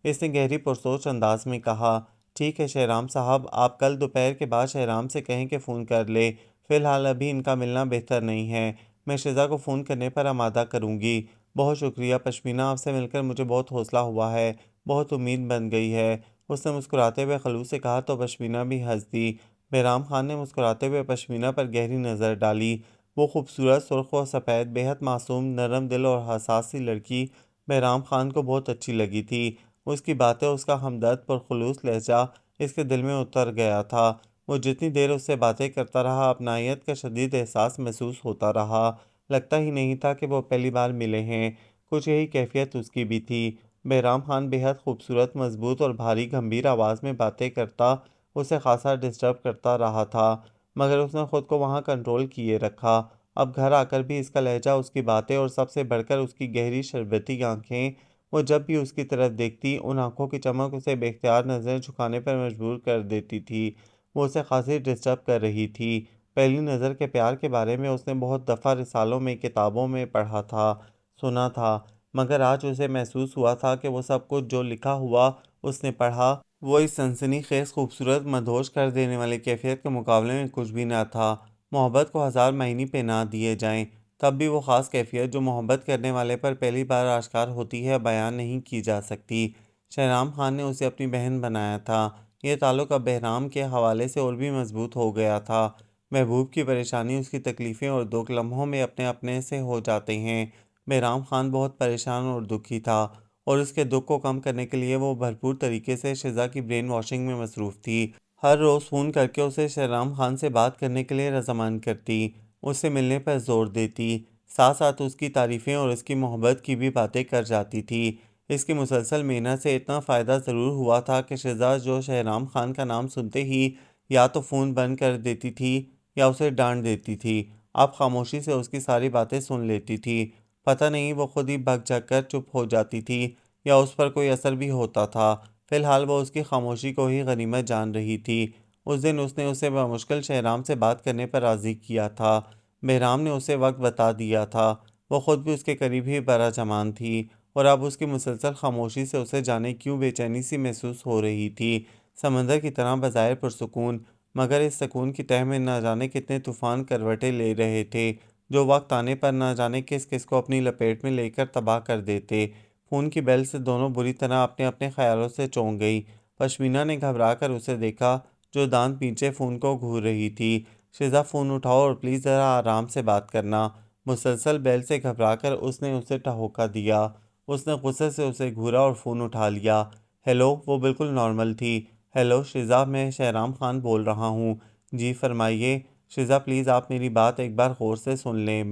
اس نے گہری پرسوچ انداز میں کہا۔ ٹھیک ہے شہرام صاحب، آپ کل دوپہر کے بعد شہرام سے کہیں کہ فون کر لے۔ فی الحال ابھی ان کا ملنا بہتر نہیں ہے۔ میں شہزاد کو فون کرنے پر آمادہ کروں گی۔ بہت شکریہ پشمینہ، آپ سے مل کر مجھے بہت حوصلہ ہوا ہے، بہت امید بن گئی ہے۔ اس نے مسکراتے ہوئے خلوص سے کہا تو پشمینہ بھی ہنس دی۔ بہرام خان نے مسکراتے ہوئے پشمینہ پر گہری نظر ڈالی۔ وہ خوبصورت، سرخ و سفید، بے حد معصوم، نرم دل اور حساس سی لڑکی بہرام خان کو بہت اچھی لگی تھی۔ اس کی باتیں، اس کا ہمدرد پرخلوص لہجہ اس کے دل میں اتر گیا تھا۔ وہ جتنی دیر اس سے باتیں کرتا رہا اپنائیت کا شدید احساس محسوس ہوتا رہا۔ لگتا ہی نہیں تھا کہ وہ پہلی بار ملے ہیں۔ کچھ یہی کیفیت اس کی بھی تھی۔ بہرام خان بے حد خوبصورت، مضبوط اور بھاری گمبھیر آواز میں باتیں کرتا اسے خاصا ڈسٹرب کرتا رہا تھا، مگر اس نے خود کو وہاں کنٹرول کیے رکھا۔ اب گھر آ کر بھی اس کا لہجہ، اس کی باتیں اور سب سے بڑھ کر اس کی گہری شربتی آنکھیں، وہ جب بھی اس کی طرف دیکھتی ان آنکھوں کی چمک اسے بے اختیار نظریں جھکانے پر مجبور کر دیتی تھی۔ وہ اسے خاصی ڈسٹرب کر رہی تھی۔ پہلی نظر کے پیار کے بارے میں اس نے بہت دفعہ رسالوں میں، کتابوں میں پڑھا تھا، سنا تھا، مگر آج اسے محسوس ہوا تھا کہ وہ سب کچھ جو لکھا ہوا اس نے پڑھا وہ اس سنسنی خیز خوبصورت، مدہوش کر دینے والی کیفیت کے مقابلے میں کچھ بھی نہ تھا۔ محبت کو ہزار معنی پہ نہ دیے جائیں، تب بھی وہ خاص کیفیت جو محبت کرنے والے پر پہلی بار آشکار ہوتی ہے بیان نہیں کی جا سکتی۔ شہرام خان نے اسے اپنی بہن بنایا تھا۔ یہ تعلق اب بہرام کے حوالے سے اور بھی مضبوط ہو گیا تھا۔ محبوب کی پریشانی، اس کی تکلیفیں اور دکھ لمحوں میں اپنے اپنے سے ہو جاتے ہیں۔ بہرام خان بہت پریشان اور دکھی تھا اور اس کے دکھ کو کم کرنے کے لیے وہ بھرپور طریقے سے شہزاد کی برین واشنگ میں مصروف تھی۔ ہر روز فون کر کے اسے شہرام خان سے بات کرنے کے لیے رضامند کرتی، اس سے ملنے پر زور دیتی، ساتھ ساتھ اس کی تعریفیں اور اس کی محبت کی بھی باتیں کر جاتی تھی۔ اس کی مسلسل محنت سے اتنا فائدہ ضرور ہوا تھا کہ شہزاد جو شہرام خان کا نام سنتے ہی یا تو فون بند کر دیتی تھی یا اسے ڈانٹ دیتی تھی۔ اب خاموشی سے اس کی ساری باتیں سن لیتی تھی۔ پتہ نہیں وہ خود ہی بھگ جھک کر چپ ہو جاتی تھی یا اس پر کوئی اثر بھی ہوتا تھا۔ فی الحال وہ اس کی خاموشی کو ہی غنیمت جان رہی تھی۔ اس دن اس نے اسے بمشکل شہرام سے بات کرنے پر راضی کیا تھا۔ بہرام نے اسے وقت بتا دیا تھا۔ وہ خود بھی اس کے قریب ہی براجمان تھی اور اب اس کی مسلسل خاموشی سے اسے جانے کیوں بے چینی سی محسوس ہو رہی تھی۔ سمندر کی طرح بظاہر پرسکون، مگر اس سکون کی تہہ میں نہ جانے کتنے طوفان کروٹیں لے رہے تھے جو وقت آنے پر نہ جانے کس کس کو اپنی لپیٹ میں لے کر تباہ کر دیتے۔ فون کی بیل سے دونوں بری طرح اپنے اپنے خیالوں سے چونک گئی۔ پشمینہ نے گھبرا کر اسے دیکھا جو دانت پیچھے فون کو گھور رہی تھی۔ شہزاد فون اٹھاؤ اور پلیز ذرا آرام سے بات کرنا۔ مسلسل بیل سے گھبرا کر اس نے اسے ٹھہوکا دیا۔ اس نے غصے سے اسے گھورا اور فون اٹھا لیا۔ ہیلو، وہ بالکل نارمل تھی۔ ہیلو شہزاد، میں شہرام خان بول رہا ہوں۔ جی فرمائیے۔ شہزاد پلیز آپ میری بات ایک بار غور سے سن لیں۔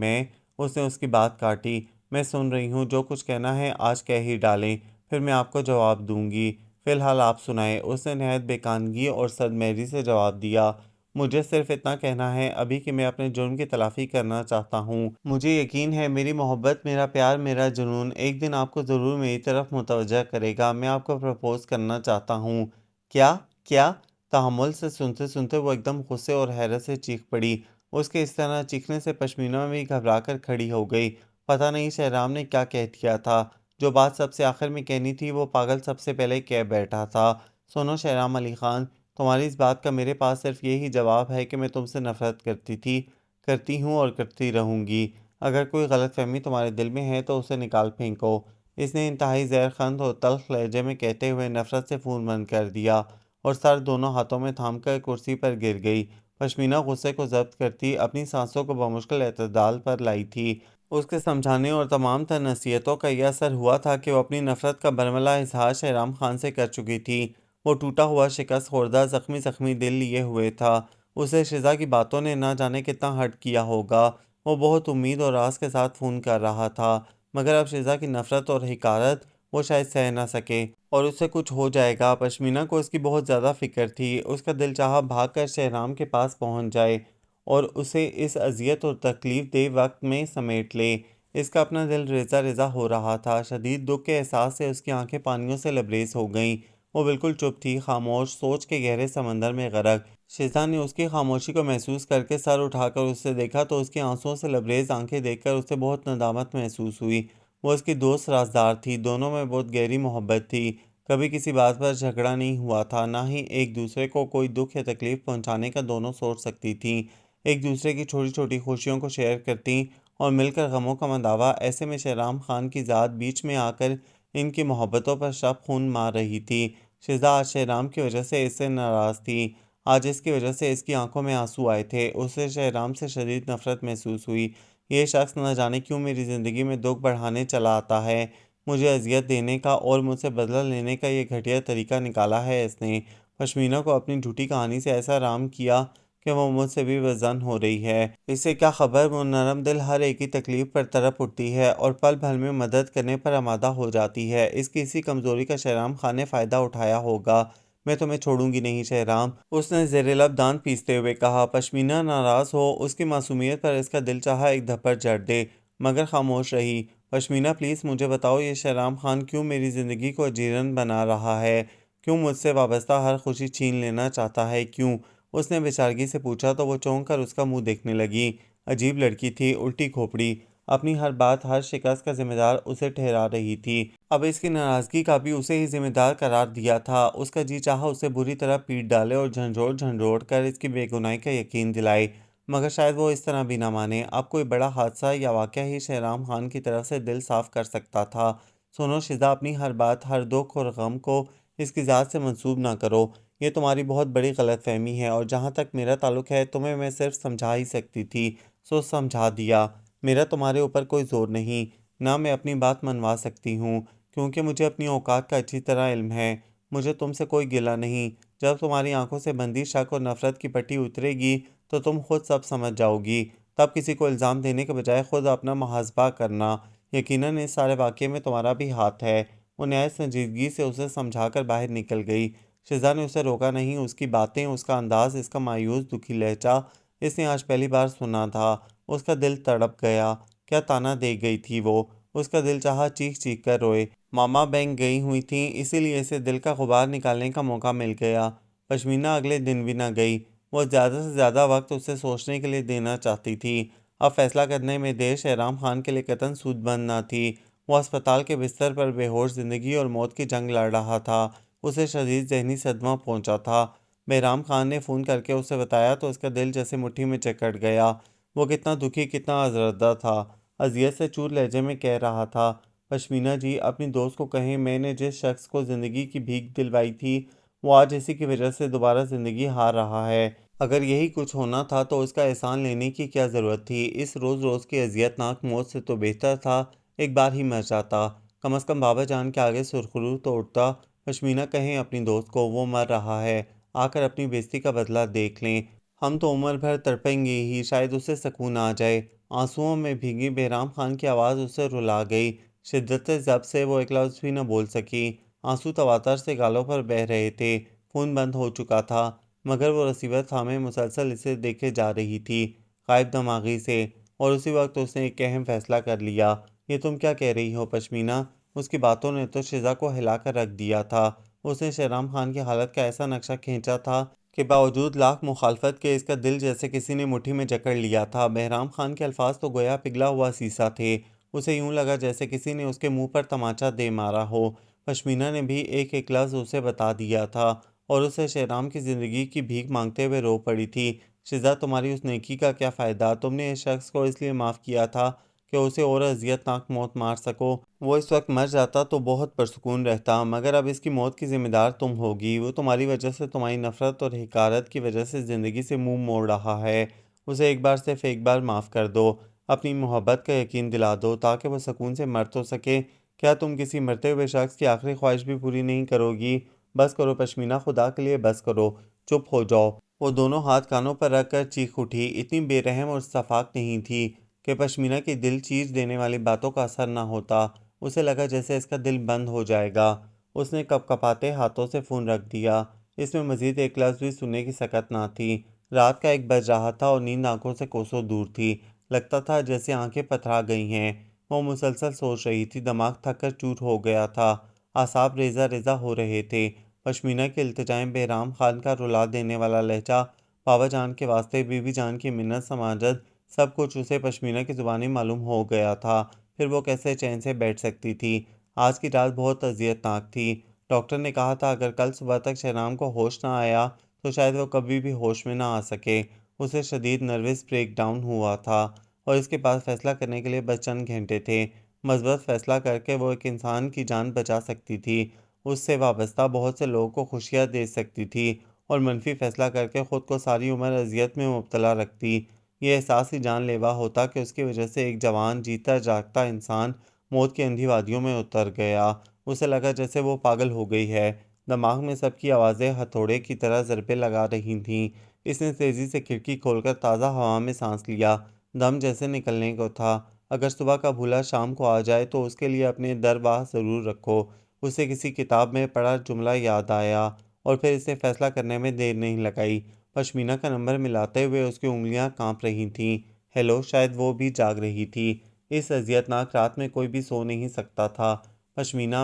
اس نے اس کی بات کاٹی۔ میں سن رہی ہوں، جو کچھ کہنا ہے آج کہہ ہی ڈالیں، پھر میں آپ کو جواب دوں گی۔ فی الحال آپ سنائیں۔ اس نے نہایت بےکانگی اور صدمےری سے جواب دیا۔ مجھے صرف اتنا کہنا ہے ابھی کہ میں اپنے جرم کی تلافی کرنا چاہتا ہوں۔ مجھے یقین ہے میری محبت، میرا پیار، میرا جنون ایک دن آپ کو ضرور میری طرف متوجہ کرے گا۔ میں آپ کو پرپوز کرنا چاہتا ہوں۔ کیا؟ کیا؟ تحمل سے سنتے سنتے وہ ایک دم غصے اور حیرت سے چیخ پڑی۔ اس کے اس طرح چیخنے سے پشمینہ بھی گھبرا کر کھڑی ہو گئی۔ پتہ نہیں شہرام نے کیا کہہ دیا تھا۔ جو بات سب سے آخر میں کہنی تھی وہ پاگل سب سے پہلے کہہ بیٹھا تھا۔ سنو شہرام علی خان، تمہاری اس بات کا میرے پاس صرف یہی جواب ہے کہ میں تم سے نفرت کرتی تھی، کرتی ہوں اور کرتی رہوں گی۔ اگر کوئی غلط فہمی تمہارے دل میں ہے تو اسے نکال پھینکو۔ اس نے انتہائی زہر خند اور تلخ لہجے میں کہتے ہوئے نفرت سے خون بند کر دیا اور سر دونوں ہاتھوں میں تھام کر کرسی پر گر گئی۔ پشمینہ غصے کو ضبط کرتی اپنی سانسوں کو بمشکل اعتدال پر لائی تھی۔ اس کے سمجھانے اور تمام تر نصیحتوں کا یہ اثر ہوا تھا کہ وہ اپنی نفرت کا برملا اظہار شہرام خان سے کر چکی تھی۔ وہ ٹوٹا ہوا، شکست خوردہ، زخمی دل لیے ہوئے تھا۔ اسے شزا کی باتوں نے نہ جانے کتنا ہرٹ کیا ہوگا۔ وہ بہت امید اور آس کے ساتھ فون کر رہا تھا، مگر اب شزا کی نفرت اور حقارت وہ شاید سہ نہ سکے اور اس سے کچھ ہو جائے گا۔ پشمینہ کو اس کی بہت زیادہ فکر تھی۔ اس کا دل چاہا بھاگ کر شہرام کے پاس پہنچ جائے اور اسے اس اذیت اور تکلیف دہ وقت میں سمیٹ لے۔ اس کا اپنا دل ریزہ ریزہ ہو رہا تھا۔ شدید دکھ کے احساس سے اس کی آنکھیں پانیوں سے لبریز ہو گئیں۔ وہ بالکل چپ تھی، خاموش، سوچ کے گہرے سمندر میں غرق۔ شزا نے اس کی خاموشی کو محسوس کر کے سر اٹھا کر اسے دیکھا تو اس کی آنسوؤں سے لبریز آنکھیں دیکھ کر اسے بہت ندامت محسوس ہوئی۔ وہ اس کی دوست رازدار تھی، دونوں میں بہت گہری محبت تھی۔ کبھی کسی بات پر جھگڑا نہیں ہوا تھا، نہ ہی ایک دوسرے کو کوئی دکھ یا تکلیف پہنچانے کا دونوں سوچ سکتی تھیں۔ ایک دوسرے کی چھوٹی چھوٹی خوشیوں کو شیئر کرتیں اور مل کر غموں کا مداوا۔ ایسے میں شہرام خان کی ذات بیچ میں آ کر ان کی محبتوں پر شب خون مار رہی تھی۔ شزا آج شہرام کی وجہ سے اس سے ناراض تھی۔ آج اس کی وجہ سے اس کی آنکھوں میں آنسو آئے تھے۔ اسے شہرام سے شدید نفرت محسوس ہوئی۔ یہ شخص نہ جانے کیوں میری زندگی میں دکھ بڑھانے چلا آتا ہے، مجھے اذیت دینے کا اور مجھ سے بدلہ لینے کا یہ گھٹیا طریقہ نکالا ہے اس نے۔ پشمینہ کو اپنی جھوٹی کہانی سے ایسا رام کیا کہ وہ مجھ سے بھی وزن ہو رہی ہے۔ اس سے کیا خبر، وہ نرم دل ہر ایک کی تکلیف پر تڑپ اٹھتی ہے اور پل بھر میں مدد کرنے پر آمادہ ہو جاتی ہے۔ اس کی اسی کمزوری کا شہرام خان نے فائدہ اٹھایا ہوگا۔ میں تمہیں چھوڑوں گی نہیں شہرام، اس نے زیر لب دانت پیستے ہوئے کہا۔ پشمینہ ناراض ہو اس کی معصومیت پر اس کا دل چاہا ایک دھپڑ جڑ دے، مگر خاموش رہی۔ پشمینہ پلیز مجھے بتاؤ، یہ شہرام خان کیوں میری زندگی کو اجیرن بنا رہا ہے؟ کیوں مجھ سے وابستہ ہر خوشی چھین لینا چاہتا ہے؟ کیوں؟ اس نے بیچارگی سے پوچھا تو وہ چونک کر اس کا منہ دیکھنے لگی۔ عجیب لڑکی تھی، الٹی کھوپڑی، اپنی ہر بات، ہر شکست کا ذمہ دار اسے ٹھہرا رہی تھی۔ اب اس کی ناراضگی کا بھی اسے ہی ذمہ دار قرار دیا تھا۔ اس کا جی چاہا اسے بری طرح پیٹ ڈالے اور جھنجھوڑ جھنجھوڑ کر اس کی بے گناہی کا یقین دلائے، مگر شاید وہ اس طرح بھی نہ مانے۔ اب کوئی بڑا حادثہ یا واقعہ ہی شہرام خان کی طرف سے دل صاف کر سکتا تھا۔ سنو شزا، اپنی ہر بات، ہر دکھ اور غم کو اس کی ذات سے منسوب نہ کرو۔ یہ تمہاری بہت بڑی غلط فہمی ہے اور جہاں تک میرا تعلق ہے تمہیں میں صرف سمجھا ہی سکتی تھی، سو سمجھا دیا۔ میرا تمہارے اوپر کوئی زور نہیں، نہ میں اپنی بات منوا سکتی ہوں، کیونکہ مجھے اپنی اوقات کا اچھی طرح علم ہے۔ مجھے تم سے کوئی گلہ نہیں۔ جب تمہاری آنکھوں سے بندی شک اور نفرت کی پٹی اترے گی تو تم خود سب سمجھ جاؤ گی۔ تب کسی کو الزام دینے کے بجائے خود اپنا محاسبہ کرنا۔ یقیناً اس سارے واقعے میں تمہارا بھی ہاتھ ہے۔ وہ نہایت سنجیدگی سے اسے سمجھا کر باہر نکل گئی۔ شزا نے اسے روکا نہیں۔ اس کی باتیں، اس کا انداز، اس کا مایوس دکھی لہجہ اس نے آج پہلی بار سنا تھا۔ اس کا دل تڑپ گیا۔ کیا طعنہ دے گئی تھی وہ؟ اس کا دل چاہا چیخ چیخ کر روئے۔ ماما بینک گئی ہوئی تھیں، اسی لیے اسے دل کا غبار نکالنے کا موقع مل گیا۔ پشمینہ اگلے دن بھی نہ گئی۔ وہ زیادہ سے زیادہ وقت اسے سوچنے کے لیے دینا چاہتی تھی۔ اب فیصلہ کرنے میں دیر شہرام خان کے لیے قطعاً سود بند نہ تھی۔ وہ اسپتال کے بستر پر بے ہوش زندگی اور موت کی جنگ لڑ رہا تھا۔ اسے شدید ذہنی صدمہ پہنچا تھا۔ بہرام خان نے فون کر کے اسے بتایا تو اس کا دل جیسے مٹھی میں جکڑ گیا۔ وہ کتنا دکھی، کتنا آزردہ تھا۔ اذیت سے چور لہجے میں کہہ رہا تھا، پشمینہ جی، اپنی دوست کو کہیں میں نے جس شخص کو زندگی کی بھیک دلوائی تھی وہ آج اسی کی وجہ سے دوبارہ زندگی ہار رہا ہے۔ اگر یہی کچھ ہونا تھا تو اس کا احسان لینے کی کیا ضرورت تھی؟ اس روز روز کی اذیت ناک موت سے تو بہتر تھا ایک بار ہی مر جاتا۔ کم از کم بابا جان کے آگے سرخرو تو اٹھتا۔ پشمینہ کہیں اپنی دوست کو، وہ مر رہا ہے، آ کر اپنی بےزتی کا بدلہ دیکھ لیں۔ ہم تو عمر بھر تڑپیں گے ہی، شاید اسے سکون آ جائے۔ آنسوؤں میں بھیگی بہرام خان کی آواز اسے رلا گئی۔ شدت ضبط سے وہ ایک لفظ بھی نہ بول سکی۔ آنسو تواتر سے گالوں پر بہہ رہے تھے۔ خون بند ہو چکا تھا، مگر وہ ریسیور تھامے مسلسل اسے دیکھے جا رہی تھی، غائب دماغی سے۔ اور اسی وقت اس نے ایک اہم فیصلہ کر لیا۔ یہ تم کیا کہہ رہی ہو پشمینہ؟ اس کی باتوں نے تو شزا کو ہلا کر رکھ دیا تھا۔ اس نے شہرام خان کی حالت کا ایسا نقشہ کھینچا تھا کہ باوجود لاکھ مخالفت کے اس کا دل جیسے کسی نے مٹھی میں جکڑ لیا تھا۔ بہرام خان کے الفاظ تو گویا پگھلا ہوا سیسا تھے۔ اسے یوں لگا جیسے کسی نے اس کے منہ پر تماچا دے مارا ہو۔ پشمینہ نے بھی ایک ایک لفظ اسے بتا دیا تھا اور اسے شہرام کی زندگی کی بھیک مانگتے ہوئے رو پڑی تھی۔ شزا، تمہاری اس نیکی کا کیا فائدہ؟ تم نے اس شخص کو اس لیے معاف کیا تھا کہ اسے اور اذیت ناک موت مار سکو۔ وہ اس وقت مر جاتا تو بہت پرسکون رہتا، مگر اب اس کی موت کی ذمہ دار تم ہوگی۔ وہ تمہاری وجہ سے، تمہاری نفرت اور حقارت کی وجہ سے زندگی سے منہ موڑ رہا ہے۔ اسے ایک بار صرف ایک بار معاف کر دو، اپنی محبت کا یقین دلا دو تاکہ وہ سکون سے مر تو سکے۔ کیا تم کسی مرتے ہوئے شخص کی آخری خواہش بھی پوری نہیں کرو گی؟ بس کرو پشمینہ، خدا کے لیے بس کرو، چپ ہو جاؤ۔ وہ دونوں ہاتھ کانوں پر رکھ کر چیخ اٹھی، اتنی بے رحم اور صفاق نہیں تھی کہ پشمینہ کی دل چیر دینے والی باتوں کا اثر نہ ہوتا۔ اسے لگا جیسے اس کا دل بند ہو جائے گا۔ اس نے کپ کپاتے ہاتھوں سے فون رکھ دیا۔ اس میں مزید ایک لفظ بھی سننے کی سکت نہ تھی۔ رات کا 1 بج رہا تھا اور نیند آنکھوں سے کوسوں دور تھی۔ لگتا تھا جیسے آنکھیں پتھرا گئی ہیں۔ وہ مسلسل سوچ رہی تھی، دماغ تھک کر چور ہو گیا تھا، اعصاب ریزہ ریزہ ہو رہے تھے۔ پشمینہ کے التجائیں، بہرام خان کا رلا دینے والا لہجہ، بابا جان کے واسطے، بی بی جان کی منت سماجت، سب کچھ اسے پشمینہ کی زبانی معلوم ہو گیا تھا۔ پھر وہ کیسے چین سے بیٹھ سکتی تھی؟ آج کی رات بہت اذیت ناک تھی۔ ڈاکٹر نے کہا تھا اگر کل صبح تک شہرام کو ہوش نہ آیا تو شاید وہ کبھی بھی ہوش میں نہ آ سکے۔ اسے شدید نروس بریک ڈاؤن ہوا تھا اور اس کے پاس فیصلہ کرنے کے لیے بس چند گھنٹے تھے۔ مثبت فیصلہ کر کے وہ ایک انسان کی جان بچا سکتی تھی، اس سے وابستہ بہت سے لوگوں کو خوشیاں دے سکتی تھی، اور منفی فیصلہ کر کے خود کو ساری عمر اذیت میں مبتلا رکھتی۔ یہ احساس ہی جان لیوا ہوتا کہ اس کی وجہ سے ایک جوان جیتا جاگتا انسان موت کی اندھی وادیوں میں اتر گیا۔ اسے لگا جیسے وہ پاگل ہو گئی ہے۔ دماغ میں سب کی آوازیں ہتھوڑے کی طرح ضربے لگا رہی تھیں۔ اس نے تیزی سے کھڑکی کھول کر تازہ ہوا میں سانس لیا، دم جیسے نکلنے کو تھا۔ اگر صبح کا بھولا شام کو آ جائے تو اس کے لیے اپنے درباہ ضرور رکھو۔ اسے کسی کتاب میں پڑھا جملہ یاد آیا اور پھر اسے فیصلہ کرنے میں دیر نہیں لگائی۔ پشمینہ کا نمبر ملاتے ہوئے اس کی انگلیاں کانپ رہی تھیں۔ ہیلو، شاید وہ بھی جاگ رہی تھی۔ اس اذیت ناک رات میں کوئی بھی سو نہیں سکتا تھا۔ پشمینہ،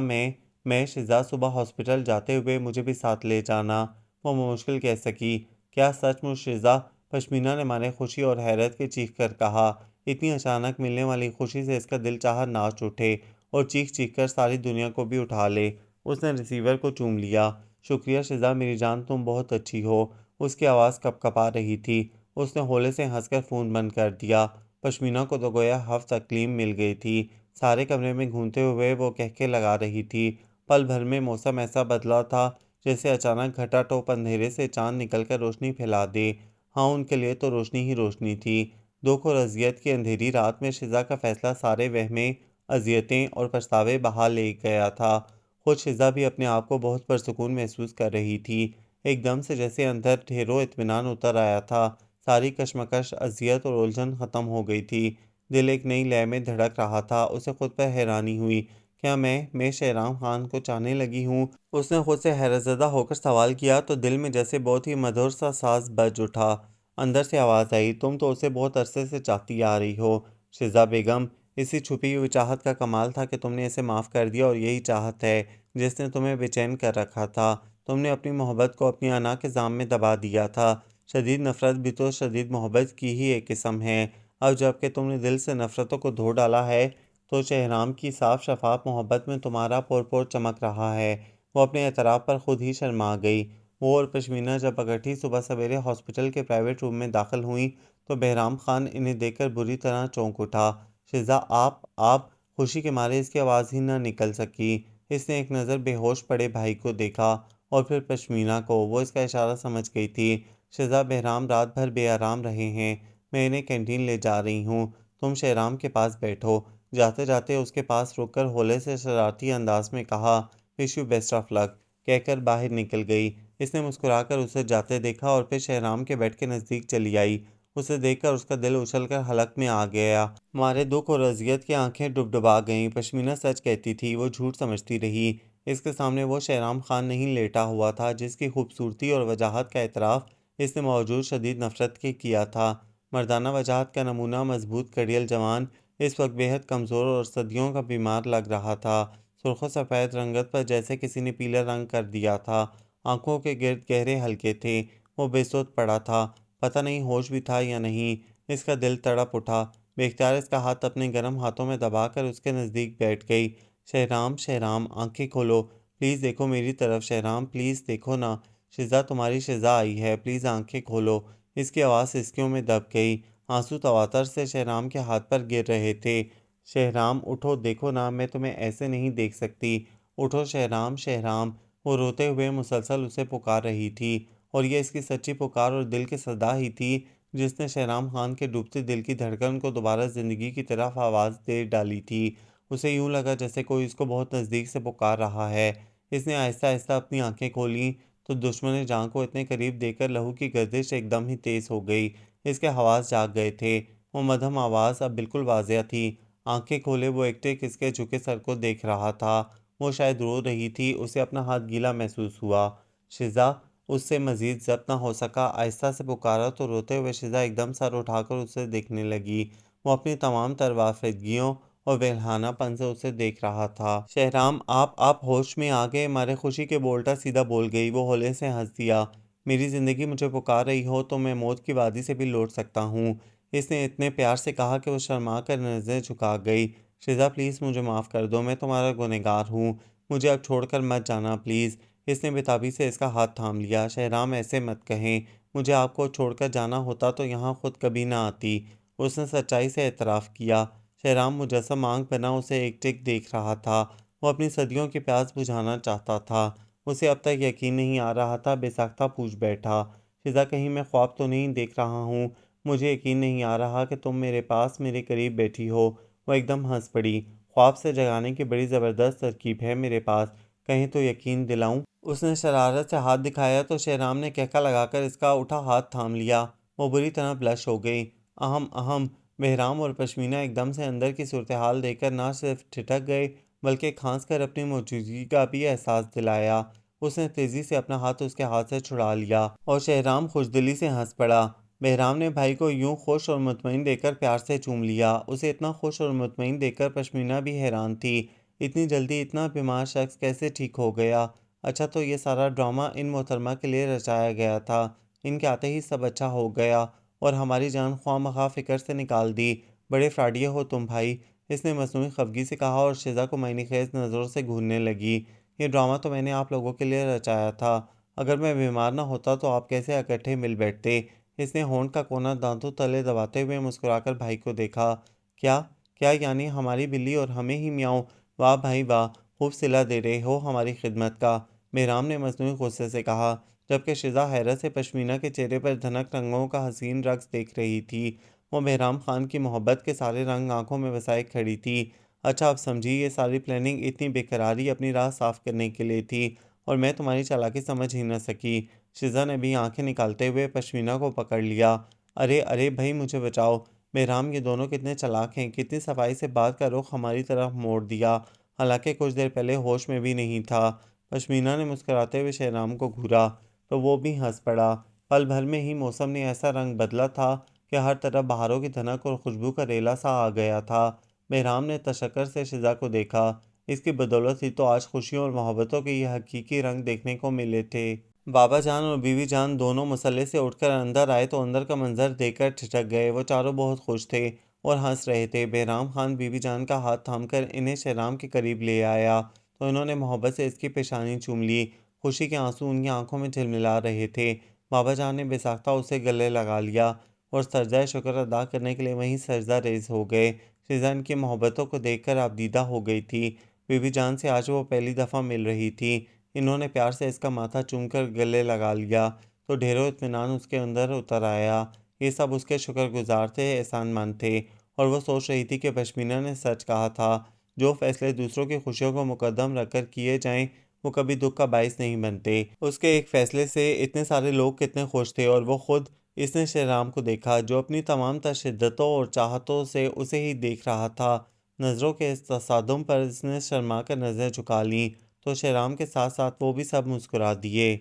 میں شزا، صبح ہاسپٹل جاتے ہوئے مجھے بھی ساتھ لے جانا، وہ مشکل کہہ سکی۔ کیا سچ مچ شزا؟ پشمینہ نے مارے خوشی اور حیرت کے چیخ کر کہا۔ اتنی اچانک ملنے والی خوشی سے اس کا دل چاہا ناچ اٹھے اور چیخ چیخ کر ساری دنیا کو بھی اٹھا لے۔ اس نے ریسیور کو چوم لیا۔ شکریہ شزا، میری جان، تم بہت اچھی ہو۔ اس کی آواز کپ کپا رہی تھی۔ اس نے ہولے سے ہنس کر فون بند کر دیا۔ پشمینہ کو تو گویا ہفت اقلیم مل گئی تھی۔ سارے کمرے میں گھومتے ہوئے وہ کہکے لگا رہی تھی۔ پل بھر میں موسم ایسا بدلا تھا جیسے اچانک گھٹا ٹوپ اندھیرے سے چاند نکل کر روشنی پھیلا دے۔ ہاں، ان کے لیے تو روشنی ہی روشنی تھی۔ دکھ اور اذیت کی اندھیری رات میں شزا کا فیصلہ سارے وہمیں، اذیتیں اور پچھتاوے بہا لے گیا تھا۔ خود شزا بھی اپنے آپ کو بہت پرسکون محسوس کر رہی تھی۔ ایک دم سے جیسے اندر ڈھیروں اطمینان اتر آیا تھا۔ ساری کشمکش، اذیت اور الجھن ختم ہو گئی تھی۔ دل ایک نئی لے میں دھڑک رہا تھا۔ اسے خود پر حیرانی ہوئی۔ کیا میں شہرام خان کو چاہنے لگی ہوں؟ اس نے خود سے حیرت زدہ ہو کر سوال کیا تو دل میں جیسے بہت ہی مدھر سا ساز بج اٹھا۔ اندر سے آواز آئی، تم تو اسے بہت عرصے سے چاہتی آ رہی ہو شزا بیگم۔ اسی چھپی ہوئی چاہت کا کمال تھا کہ تم نے اسے معاف کر دیا، اور یہی چاہت ہے جس نے تمہیں بے چین کر رکھا تھا۔ تم نے اپنی محبت کو اپنی انا کے زام میں دبا دیا تھا۔ شدید نفرت بھی تو شدید محبت کی ہی ایک قسم ہے۔ اب جب کہ تم نے دل سے نفرتوں کو دھو ڈالا ہے تو شہرام کی صاف شفاف محبت میں تمہارا پور پور چمک رہا ہے۔ وہ اپنے اعتراف پر خود ہی شرما گئی۔ وہ اور پشمینہ جب اکٹھی صبح سویرے ہاسپٹل کے پرائیویٹ روم میں داخل ہوئیں تو بہرام خان انہیں دیکھ کر بری طرح چونک اٹھا۔ شزا، آپ خوشی کے مارے اس کی آواز ہی نہ نکل سکی۔ اس نے ایک نظر بے ہوش پڑے بھائی کو دیکھا اور پھر پشمینہ کو۔ وہ اس کا اشارہ سمجھ گئی تھی۔ شزا، بہرام رات بھر بے آرام رہے ہیں، میں انہیں کینٹین لے جا رہی ہوں، تم شہرام کے پاس بیٹھو۔ جاتے جاتے اس کے پاس رک کر ہولے سے شرارتی انداز میں کہا، وش یو بیسٹ آف لک، کہہ کر باہر نکل گئی۔ اس نے مسکرا کر اسے جاتے دیکھا اور پھر شہرام کے بیڈ کے نزدیک چلی آئی۔ اسے دیکھ کر اس کا دل اچھل کر حلق میں آ گیا۔ مارے دکھ اور اذیت کی آنکھیں ڈبڈبا گئیں۔ پشمینہ سچ کہتی تھی، وہ جھوٹ سمجھتی رہی۔ اس کے سامنے وہ شہرام خان نہیں لیٹا ہوا تھا جس کی خوبصورتی اور وجاہت کا اعتراف اس نے موجود شدید نفرت کے کیا تھا۔ مردانہ وجاہت کا نمونہ، مضبوط کڑیل جوان، اس وقت بے حد کمزور اور صدیوں کا بیمار لگ رہا تھا۔ سرخ و سفید رنگت پر جیسے کسی نے پیلا رنگ کر دیا تھا۔ آنکھوں کے گرد گہرے حلقے تھے۔ وہ بے سود پڑا تھا، پتہ نہیں ہوش بھی تھا یا نہیں۔ اس کا دل تڑپ اٹھا۔ بے اختیار اس کا ہاتھ اپنے گرم ہاتھوں میں دبا کر اس کے نزدیک بیٹھ گئی۔ شہرام، شہرام، آنکھیں کھولو، پلیز دیکھو میری طرف، شہرام پلیز دیکھو نا، شزا تمہاری شزا آئی ہے، پلیز آنکھیں کھولو۔ اس کی آواز سسکیوں میں دب گئی۔ آنسو تواتر سے شہرام کے ہاتھ پر گر رہے تھے۔ شہرام اٹھو، دیکھو نا، میں تمہیں ایسے نہیں دیکھ سکتی، اٹھو شہرام، شہرام۔ وہ روتے ہوئے مسلسل اسے پکار رہی تھی، اور یہ اس کی سچی پکار اور دل کی صدا ہی تھی جس نے شہرام خان کے ڈوبتے دل کی دھڑکن کو دوبارہ زندگی کی طرف آواز دے ڈالی تھی۔ اسے یوں لگا جیسے کوئی اس کو بہت نزدیک سے پکار رہا ہے۔ اس نے آہستہ آہستہ اپنی آنکھیں کھولیں تو دشمن جان کو اتنے قریب دیکھ کر لہو کی گردش ایک دم ہی تیز ہو گئی۔ اس کے حواس جاگ گئے تھے۔ وہ مدھم آواز اب بالکل واضح تھی۔ آنکھیں کھولے وہ ایک ٹک اس کے جھکے سر کو دیکھ رہا تھا۔ وہ شاید رو رہی تھی۔ اسے اپنا ہاتھ گیلا محسوس ہوا۔ شزا! اس سے مزید ضبط نہ ہو سکا۔ آہستہ سے پکارا تو روتے ہوئے شزا ایک دم سر اٹھا کر اسے دیکھنے لگی۔ وہ اپنی تمام تر وافدگیوں اور ویلہانہ پن سے اسے دیکھ رہا تھا۔ شہرام، آپ ہوش میں آ گئے؟ مارے خوشی کے بولتا سیدھا بول گئی۔ وہ ہولے سے ہنس دیا۔ میری زندگی مجھے پکار رہی ہو تو میں موت کی وادی سے بھی لوٹ سکتا ہوں۔ اس نے اتنے پیار سے کہا کہ وہ شرما کر نظریں جھکا گئی۔ شزا پلیز مجھے معاف کر دو، میں تمہارا گنہگار ہوں، مجھے اب چھوڑ کر مت جانا پلیز۔ اس نے بےتابی سے اس کا ہاتھ تھام لیا۔ شہرام ایسے مت کہیں، مجھے آپ کو چھوڑ کر جانا ہوتا تو یہاں خود کبھی نہ آتی۔ اس نے سچائی سے اعتراف کیا۔ شہرام مجسم آنکھ بنا اسے ایک ٹک دیکھ رہا تھا۔ وہ اپنی صدیوں کی پیاس بجھانا چاہتا تھا۔ اسے اب تک یقین نہیں آ رہا تھا۔ بے ساختہ پوچھ بیٹھا، شزا کہیں میں خواب تو نہیں دیکھ رہا ہوں؟ مجھے یقین نہیں آ رہا کہ تم میرے پاس میرے قریب بیٹھی ہو۔ وہ ایک دم ہنس پڑی۔ خواب سے جگانے کی بڑی زبردست ترکیب ہے میرے پاس، کہیں تو یقین دلاؤں؟ اس نے شرارت سے ہاتھ دکھایا تو شہرام نے کہکا لگا کر اس کا اٹھا ہاتھ تھام لیا۔ وہ بری طرح بلش ہو گئی۔ اہم اہم۔ بہرام اور پشمینہ ایک دم سے اندر کی صورتحال دیکھ کر نہ صرف ٹھٹک گئے بلکہ کھانس کر اپنی موجودگی کا بھی احساس دلایا۔ اس نے تیزی سے اپنا ہاتھ اس کے ہاتھ سے چھڑا لیا اور شہرام خوشدلی سے ہنس پڑا۔ بہرام نے بھائی کو یوں خوش اور مطمئن دیکھ کر پیار سے چوم لیا۔ اسے اتنا خوش اور مطمئن دیکھ کر پشمینہ بھی حیران تھی۔ اتنی جلدی اتنا بیمار شخص کیسے ٹھیک ہو گیا؟ اچھا تو یہ سارا ڈرامہ ان محترمہ کے لیے رچایا گیا تھا۔ ان کے آتے ہی سب اچھا ہو گیا اور ہماری جان خواہ مخواہ فکر سے نکال دی۔ بڑے فراڈیے ہو تم بھائی، اس نے مصنوعی خفگی سے کہا اور شزا کو معنی خیز نظروں سے گھورنے لگی۔ یہ ڈرامہ تو میں نے آپ لوگوں کے لیے رچایا تھا۔ اگر میں بیمار نہ ہوتا تو آپ کیسے اکٹھے مل بیٹھتے؟ اس نے ہونٹ کا کونا دانتوں تلے دباتے ہوئے مسکرا کر بھائی کو دیکھا۔ کیا کیا یعنی ہماری بلی اور ہمیں ہی میاؤں؟ واہ بھائی واہ، خوب صلہ دے رہے ہو ہماری خدمت کا، بہرام نے مصنوعی غصے سے کہا، جبکہ شزا حیرت سے پشمینہ کے چہرے پر دھنک رنگوں کا حسین رقص دیکھ رہی تھی۔ وہ بہرام خان کی محبت کے سارے رنگ آنکھوں میں بسائے کھڑی تھی۔ اچھا اب سمجھی، یہ ساری پلاننگ اتنی بے قراری اپنی راہ صاف کرنے کے لیے تھی اور میں تمہاری چالاکی سمجھ ہی نہ سکی۔ شزا نے بھی آنکھیں نکالتے ہوئے پشمینہ کو پکڑ لیا۔ ارے ارے بھائی مجھے بچاؤ۔ بہرام یہ دونوں کتنے چالاک ہیں، کتنی صفائی سے بات کا رخ ہماری طرف موڑ دیا، حالانکہ کچھ دیر پہلے ہوش میں بھی نہیں تھا۔ پشمینہ نے مسکراتے ہوئے شہرام کو گھورا تو وہ بھی ہنس پڑا۔ پل بھر میں ہی موسم نے ایسا رنگ بدلا تھا کہ ہر طرف بہاروں کی دھنک اور خوشبو کا ریلا سا آ گیا تھا۔ بہرام نے تشکر سے شزا کو دیکھا۔ اس کی بدولت ہی تو آج خوشیوں اور محبتوں کے یہ حقیقی رنگ دیکھنے کو ملے تھے۔ بابا جان اور بیوی جان دونوں مسئلے سے اٹھ کر اندر آئے تو اندر کا منظر دیکھ کر ٹھٹک گئے۔ وہ چاروں بہت خوش تھے اور ہنس رہے تھے۔ بہرام خان بیوی جان کا ہاتھ تھام کر انہیں شہرام کے قریب لے آیا تو انہوں نے محبت سے اس کی پیشانی چوم لی۔ خوشی کے آنسو ان کی آنکھوں میں جھلملا رہے تھے۔ بابا جان نے بے ساختہ اسے گلے لگا لیا اور سجدہ شکر ادا کرنے کے لیے وہیں سجدہ ریز ہو گئے۔ شزا ان کی محبتوں کو دیکھ کر آبدیدہ ہو گئی تھی۔ بیوی جان سے آج وہ پہلی دفعہ مل رہی تھی۔ انہوں نے پیار سے اس کا ماتھا چوم کر گلے لگا لیا تو ڈھیروں اطمینان اس کے اندر اتر آیا۔ یہ سب اس کے شکر گزار تھے، احسان مند تھے، اور وہ سوچ رہی تھی کہ پشمینہ نے سچ کہا تھا، جو فیصلے دوسروں کی خوشیوں کو مقدم رکھ کر کیے جائیں وہ کبھی دکھ کا باعث نہیں بنتے۔ اس کے ایک فیصلے سے اتنے سارے لوگ کتنے خوش تھے اور وہ خود اس نے شہرام کو دیکھا جو اپنی تمام تر شدتوں اور چاہتوں سے اسے ہی دیکھ رہا تھا۔ نظروں کے اس تصادم پر اس نے شرما کر نظریں جھکا لیں تو شہرام کے ساتھ ساتھ وہ بھی سب مسکرا دیے۔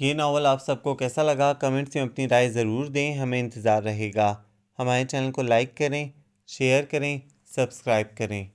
یہ ناول آپ سب کو کیسا لگا؟ کمنٹس میں اپنی رائے ضرور دیں، ہمیں انتظار رہے گا۔ ہمارے چینل کو لائک کریں، شیئر کریں، سبسکرائب کریں۔